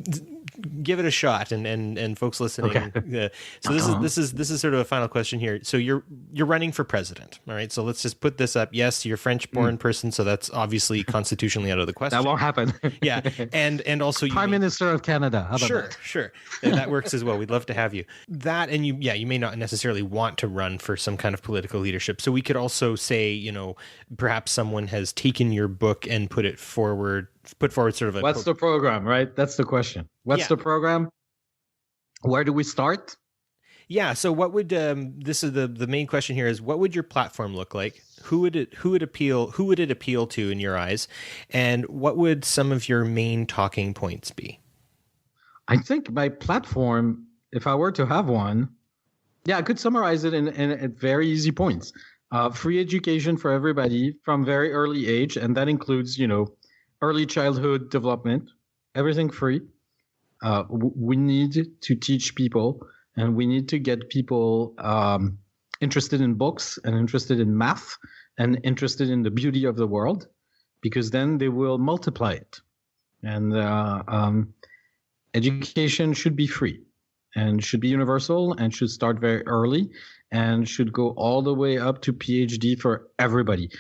give it a shot, and folks listening. Okay. So this is sort of a final question here. So you're running for president, all right? So let's just put this up. Yes, you're French-born person, so that's obviously constitutionally out of the question. That won't happen. Yeah, and also Prime Minister of Canada. How about that? Sure, that works as well. We'd love to have you. That, and you may not necessarily want to run for some kind of political leadership. So we could also say, perhaps someone has taken your book and put forward sort of a. What's the program, right? That's the question. What's the program? Where do we start? Yeah. So what would this is the main question here is, what would your platform look like? Who would it appeal to in your eyes? And what would some of your main talking points be? I think my platform, if I were to have one, I could summarize it in very easy points. Free education for everybody from very early age, and that includes, early childhood development, everything free. We need to teach people, and we need to get people interested in books and interested in math and interested in the beauty of the world, because then they will multiply it. And education should be free and should be universal and should start very early and should go all the way up to PhD for everybody.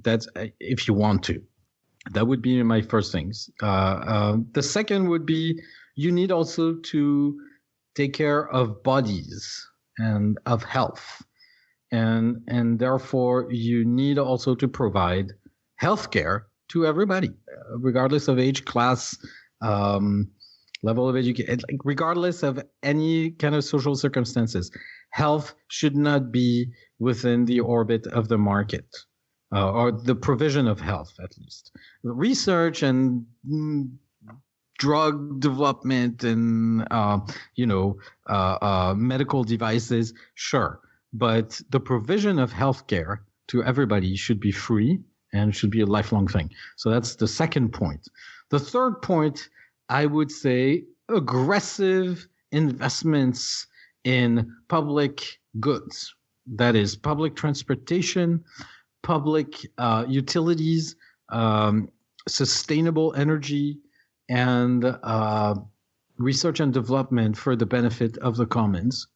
That's if you want to. That would be my first things. The second would be, you need also to take care of bodies and of health. And therefore, you need also to provide healthcare to everybody, regardless of age, class, level of education, regardless of any kind of social circumstances. Health should not be within the orbit of the market. Or the provision of health, at least. Research and drug development and, medical devices, sure. But the provision of healthcare to everybody should be free and should be a lifelong thing. So that's the second point. The third point, I would say, aggressive investments in public goods. That is public transportation, public utilities, sustainable energy, and research and development for the benefit of the commons.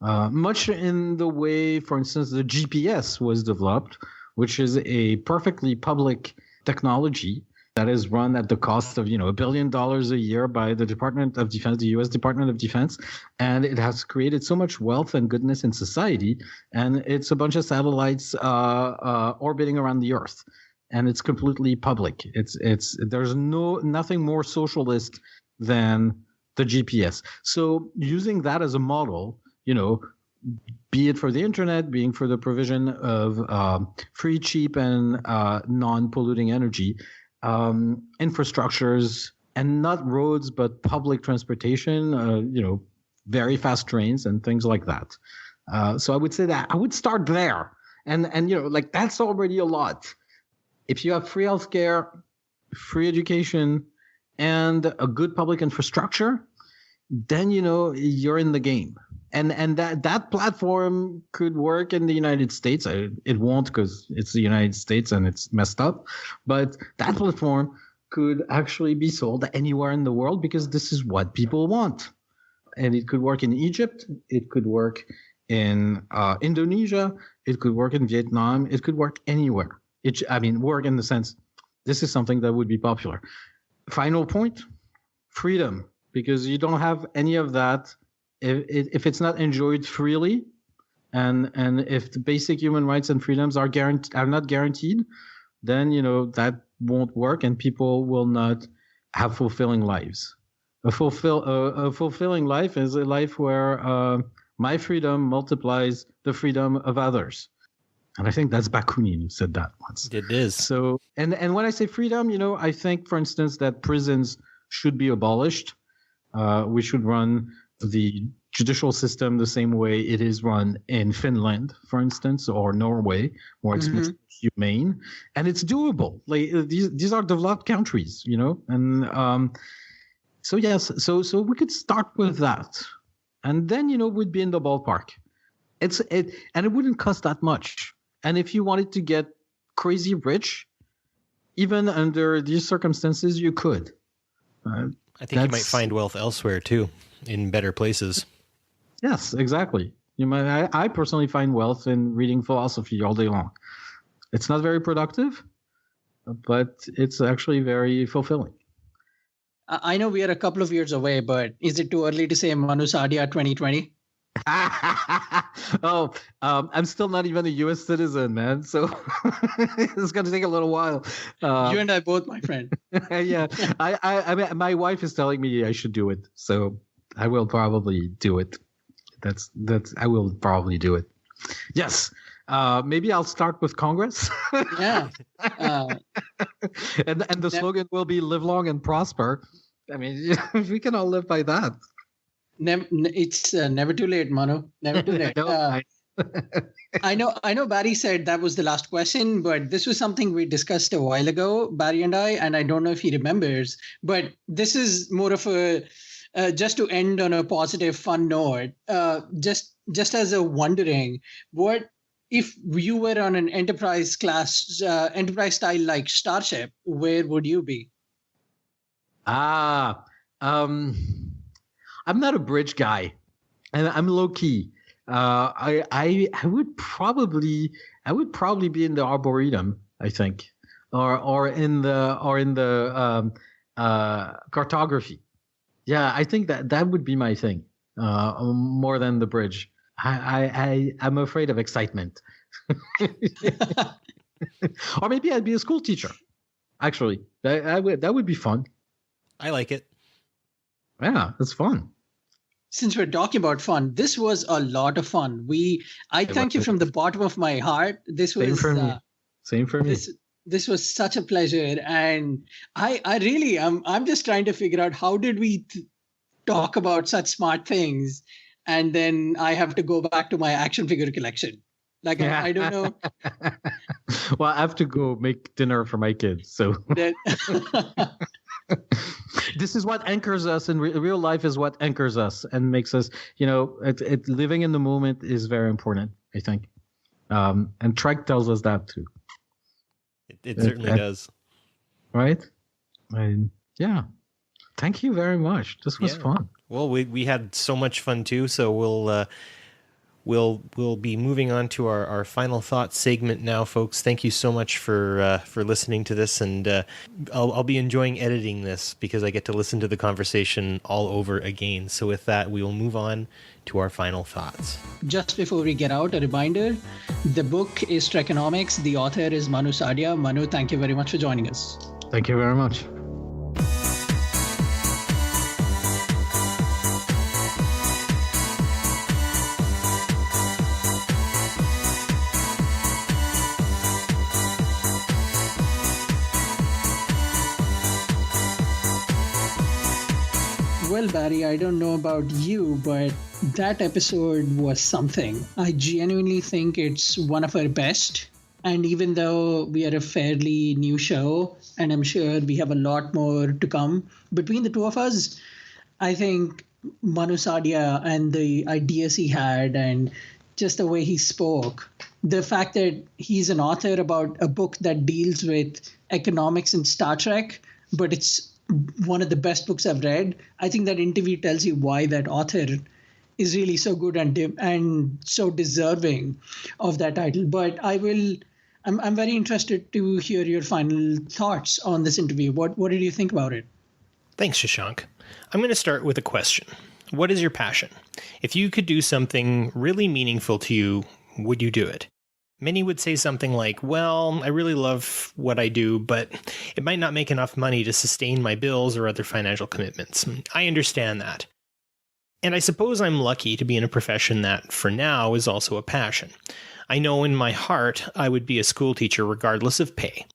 Much in the way, for instance, the GPS was developed, which is a perfectly public technology that is run at the cost of, $1 billion a year by the Department of Defense, the U.S. Department of Defense, and it has created so much wealth and goodness in society, and it's a bunch of satellites orbiting around the Earth, and it's completely public. There's nothing more socialist than the GPS. So using that as a model, be it for the internet, being for the provision of free, cheap, and non-polluting energy, infrastructures, and not roads, but public transportation, very fast trains and things like that. So I would say that I would start there. And that's already a lot. If you have free healthcare, free education, and a good public infrastructure, then, you're in the game. And that platform could work in the United States. It won't, because it's the United States and it's messed up. But that platform could actually be sold anywhere in the world, because this is what people want. And it could work in Egypt. It could work in Indonesia. It could work in Vietnam. It could work anywhere. Work in the sense, this is something that would be popular. Final point, freedom, because you don't have any of that if it's not enjoyed freely, and if the basic human rights and freedoms are not guaranteed, then that won't work, and people will not have fulfilling lives. A fulfilling life is a life where my freedom multiplies the freedom of others. And I think that's Bakunin who said that once. It is. So, and when I say freedom, I think, for instance, that prisons should be abolished. We should run the judicial system the same way it is run in Finland, for instance, or Norway, where it's much humane, and it's doable. Like these are developed countries, and so yes, so we could start with that, and then we'd be in the ballpark. And it wouldn't cost that much. And if you wanted to get crazy rich, even under these circumstances, you could. I think you might find wealth elsewhere too, in better places. Yes, exactly. I personally find wealth in reading philosophy all day long. It's not very productive, but it's actually very fulfilling. I know we are a couple of years away, but is it too early to say Manu Saadia 2020? I'm still not even a U.S. citizen, man. So it's going to take a little while. You and I both, my friend. Yeah, I mean, my wife is telling me I should do it, so I will probably do it. I will probably do it. Yes. Maybe I'll start with Congress. Yeah. And the slogan will be "Live long and prosper." I mean, we can all live by that. It's never too late, Manu. Never too late. I know Barry said that was the last question, but this was something we discussed a while ago, Barry and I don't know if he remembers, but this is more of a just to end on a positive, fun note, just as a wondering, what if you were on an enterprise style like Starship, where would you be? I'm not a bridge guy, and I'm low key. I would probably be in the Arboretum, I think, or in the cartography. Yeah, I think that would be my thing, more than the bridge. I'm afraid of excitement. Or maybe I'd be a school teacher. Actually, that would be fun. I like it. Yeah, it's fun. Since we're talking about fun, this was a lot of fun. I thank you from the bottom of my heart. This was Same for me. This was such a pleasure, and I really I'm just trying to figure out how did we talk about such smart things, and then I have to go back to my action figure collection. Like I don't know. Well, I have to go make dinner for my kids, so. This is what anchors us in real life, is what anchors us and makes us, living in the moment is very important, I think. And Trek tells us that too. It certainly does. Right? Yeah. Thank you very much. This was fun. Well, we had so much fun too, so we'll be moving on to our final thoughts segment now, folks. Thank you so much for listening to this, and I'll be enjoying editing this because I get to listen to the conversation all over again. So with that, we will move on to our final thoughts. Just before we get out, a reminder, the book is Trekonomics. The author is Manu Saadia. Manu, thank you very much for joining us. Thank you very much. Well, Barry, I don't know about you, but that episode was something. I genuinely think it's one of our best. And even though we are a fairly new show, and I'm sure we have a lot more to come, between the two of us, I think Manu Saadia and the ideas he had and just the way he spoke, the fact that he's an author about a book that deals with economics in Star Trek, but it's one of the best books I've read. I think that interview tells you why that author is really so good and so deserving of that title. But I'm very interested to hear your final thoughts on this interview. What did you think about it? Thanks, Shashank. I'm going to start with a question. What is your passion? If you could do something really meaningful to you, would you do it? Many would say something like, well, I really love what I do, but it might not make enough money to sustain my bills or other financial commitments. I understand that. And I suppose I'm lucky to be in a profession that, for now, is also a passion. I know in my heart I would be a school teacher regardless of pay.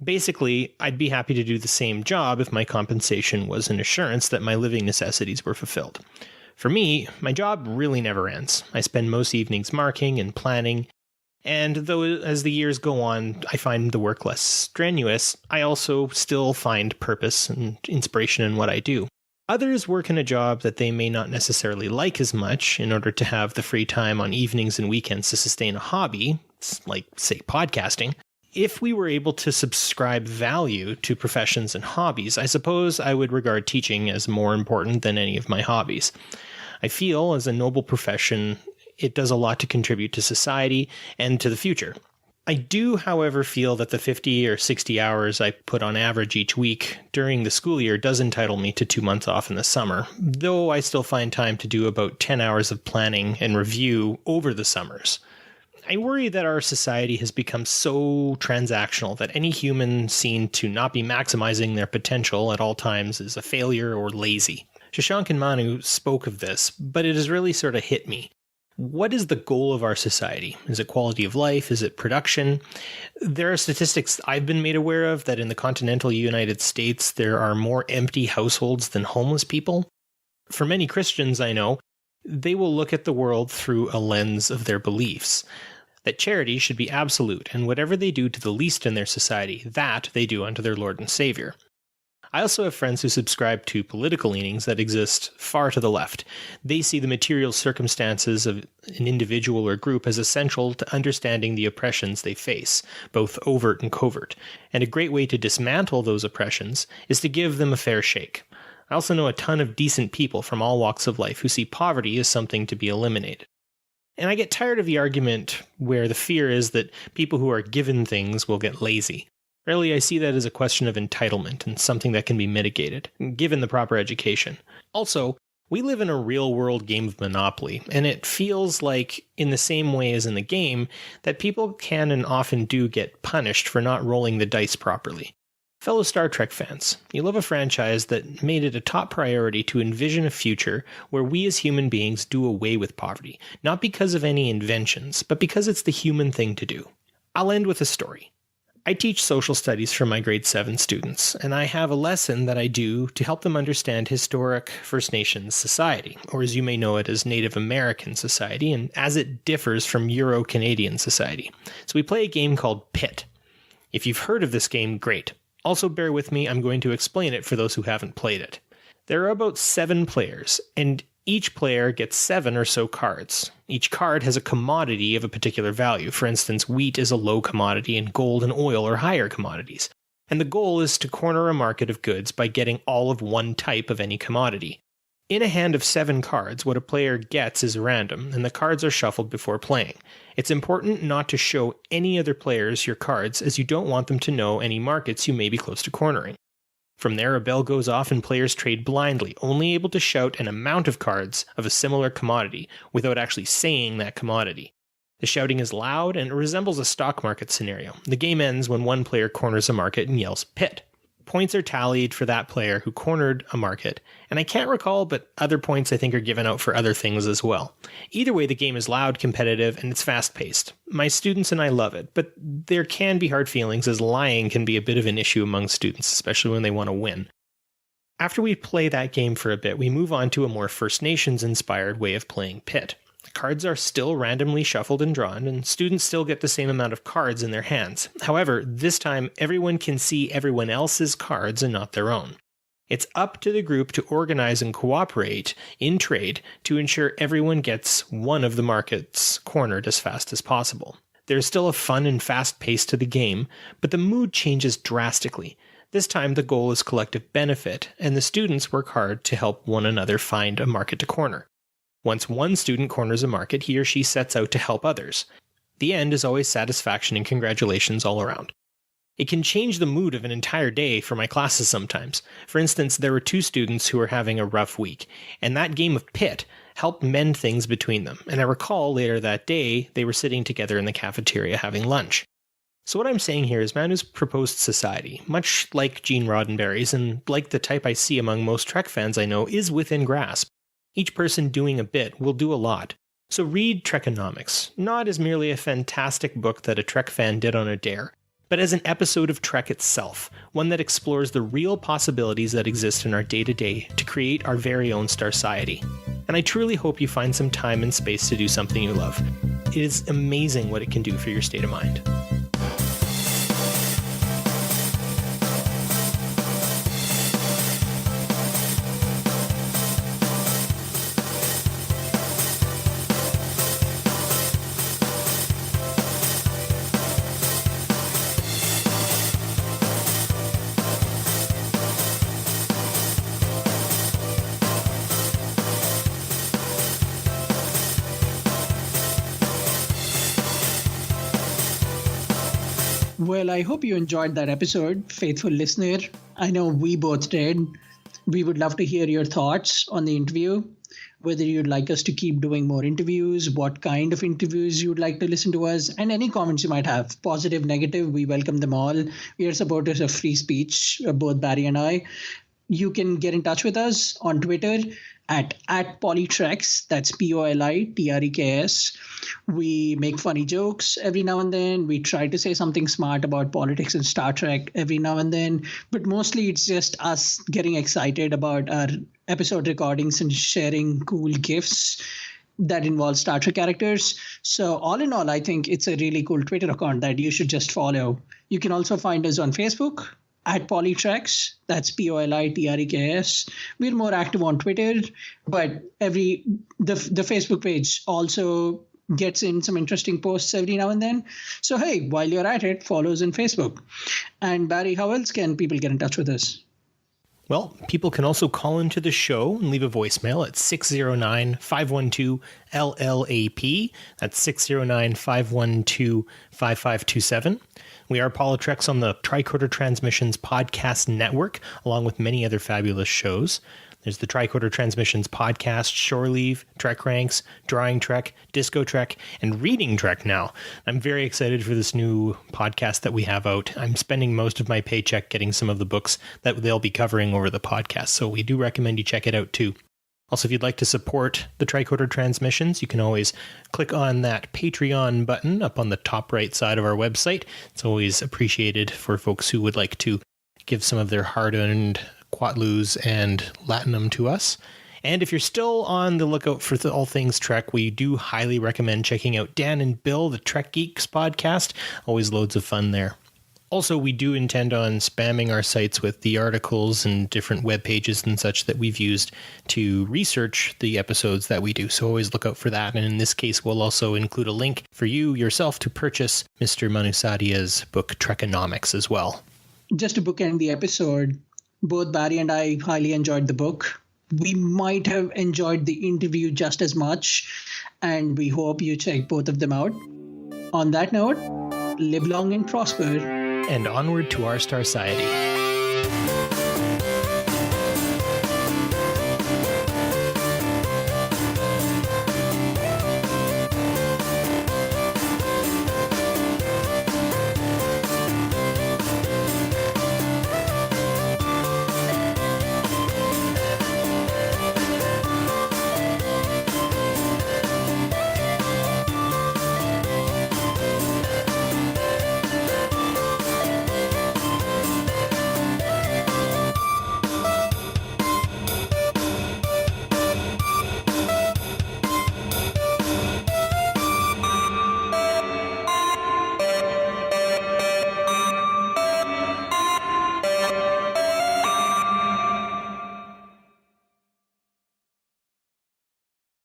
Basically, I'd be happy to do the same job if my compensation was an assurance that my living necessities were fulfilled. For me, my job really never ends. I spend most evenings marking and planning. And though as the years go on, I find the work less strenuous, I also still find purpose and inspiration in what I do. Others work in a job that they may not necessarily like as much in order to have the free time on evenings and weekends to sustain a hobby, like, say, podcasting. if we were able to subscribe value to professions and hobbies, I suppose I would regard teaching as more important than any of my hobbies. I feel, as a noble profession, it does a lot to contribute to society and to the future. I do, however, feel that the 50 or 60 hours I put on average each week during the school year does entitle me to 2 months off in the summer, though I still find time to do about 10 hours of planning and review over the summers. I worry that our society has become so transactional that any human seen to not be maximizing their potential at all times is a failure or lazy. Shashank and Manu spoke of this, but it has really sort of hit me. What is the goal of our society? Is it quality of life? Is it production? There are statistics I've been made aware of that in the continental United States, there are more empty households than homeless people. For many Christians I know, they will look at the world through a lens of their beliefs. That charity should be absolute, and whatever they do to the least in their society, that they do unto their Lord and Savior. I also have friends who subscribe to political leanings that exist far to the left. They see the material circumstances of an individual or group as essential to understanding the oppressions they face, both overt and covert. And a great way to dismantle those oppressions is to give them a fair shake. I also know a ton of decent people from all walks of life who see poverty as something to be eliminated. And I get tired of the argument where the fear is that people who are given things will get lazy. Really, I see that as a question of entitlement and something that can be mitigated, given the proper education. Also, we live in a real-world game of Monopoly, and it feels like, in the same way as in the game, that people can and often do get punished for not rolling the dice properly. Fellow Star Trek fans, you love a franchise that made it a top priority to envision a future where we as human beings do away with poverty, not because of any inventions, but because it's the human thing to do. I'll end with a story. I teach social studies for my grade 7 students, and I have a lesson that I do to help them understand historic First Nations society, or as you may know it as Native American society, and as it differs from Euro-Canadian society. So we play a game called Pit. If you've heard of this game, great. Also bear with me, I'm going to explain it for those who haven't played it. There are about 7 players, and each player gets 7 or so cards. Each card has a commodity of a particular value. For instance, wheat is a low commodity and gold and oil are higher commodities. And the goal is to corner a market of goods by getting all of one type of any commodity. In a hand of 7 cards, what a player gets is random, and the cards are shuffled before playing. It's important not to show any other players your cards, as you don't want them to know any markets you may be close to cornering. From there, a bell goes off and players trade blindly, only able to shout an amount of cards of a similar commodity without actually saying that commodity. The shouting is loud and it resembles a stock market scenario. The game ends when one player corners a market and yells "Pit." Points are tallied for that player who cornered a market, and I can't recall, but other points I think are given out for other things as well. Either way, the game is loud, competitive, and it's fast-paced. My students and I love it, but there can be hard feelings as lying can be a bit of an issue among students, especially when they want to win. After we play that game for a bit, we move on to a more First Nations-inspired way of playing Pit. The cards are still randomly shuffled and drawn, and students still get the same amount of cards in their hands. However, this time everyone can see everyone else's cards and not their own. It's up to the group to organize and cooperate in trade to ensure everyone gets one of the markets cornered as fast as possible. There's still a fun and fast pace to the game, but the mood changes drastically. This time the goal is collective benefit, and the students work hard to help one another find a market to corner. Once one student corners a market, he or she sets out to help others. The end is always satisfaction and congratulations all around. It can change the mood of an entire day for my classes sometimes. For instance, there were 2 students who were having a rough week, and that game of Pit helped mend things between them. And I recall later that day, they were sitting together in the cafeteria having lunch. So what I'm saying here is Manu's proposed society, much like Gene Roddenberry's and like the type I see among most Trek fans I know, is within grasp. Each person doing a bit will do a lot. So read Trekonomics, not as merely a fantastic book that a Trek fan did on a dare, but as an episode of Trek itself, one that explores the real possibilities that exist in our day-to-day to create our very own Starciety. And I truly hope you find some time and space to do something you love. It is amazing what it can do for your state of mind. Well, I hope you enjoyed that episode, faithful listener. I know we both did. We would love to hear your thoughts on the interview, whether you'd like us to keep doing more interviews, what kind of interviews you'd like to listen to us, and any comments you might have, positive, negative, we welcome them all. We are supporters of free speech, both Barry and I. You can get in touch with us on Twitter at PoliTreks. That's PoliTreks. We make funny jokes every now and then. We try to say something smart about politics and Star Trek every now and then. But mostly it's just us getting excited about our episode recordings and sharing cool GIFs that involve Star Trek characters. So all in all, I think it's a really cool Twitter account that you should just follow. You can also find us on Facebook at PoliTreks. That's PoliTreks. We're more active on Twitter, but the Facebook page also gets in some interesting posts every now and then. So hey, while you're at it, follow us on Facebook. And Barry, how else can people get in touch with us? Well, people can also call into the show and leave a voicemail at 609-512-LLAP. That's 609-512-5527. We are PoliTreks on the Tricorder Transmissions Podcast Network, along with many other fabulous shows. There's the Tricorder Transmissions Podcast, Shore Leave, Trek Ranks, Drawing Trek, Disco Trek, and Reading Trek now. I'm very excited for this new podcast that we have out. I'm spending most of my paycheck getting some of the books that they'll be covering over the podcast, so we do recommend you check it out too. Also, if you'd like to support the Tricorder Transmissions, you can always click on that Patreon button up on the top right side of our website. It's always appreciated for folks who would like to give some of their hard-earned Quatlus and Latinum to us. And if you're still on the lookout for all things Trek, we do highly recommend checking out Dan and Bill, the Trek Geeks podcast. Always loads of fun there. Also, we do intend on spamming our sites with the articles and different web pages and such that we've used to research the episodes that we do. So always look out for that. And in this case, we'll also include a link for you yourself to purchase Mr. Manu Saadia's book, Trekonomics, as well. Just to bookend the episode, both Barry and I highly enjoyed the book. We might have enjoyed the interview just as much, and we hope you check both of them out. On that note, live long and prosper. And onward to our Star Society.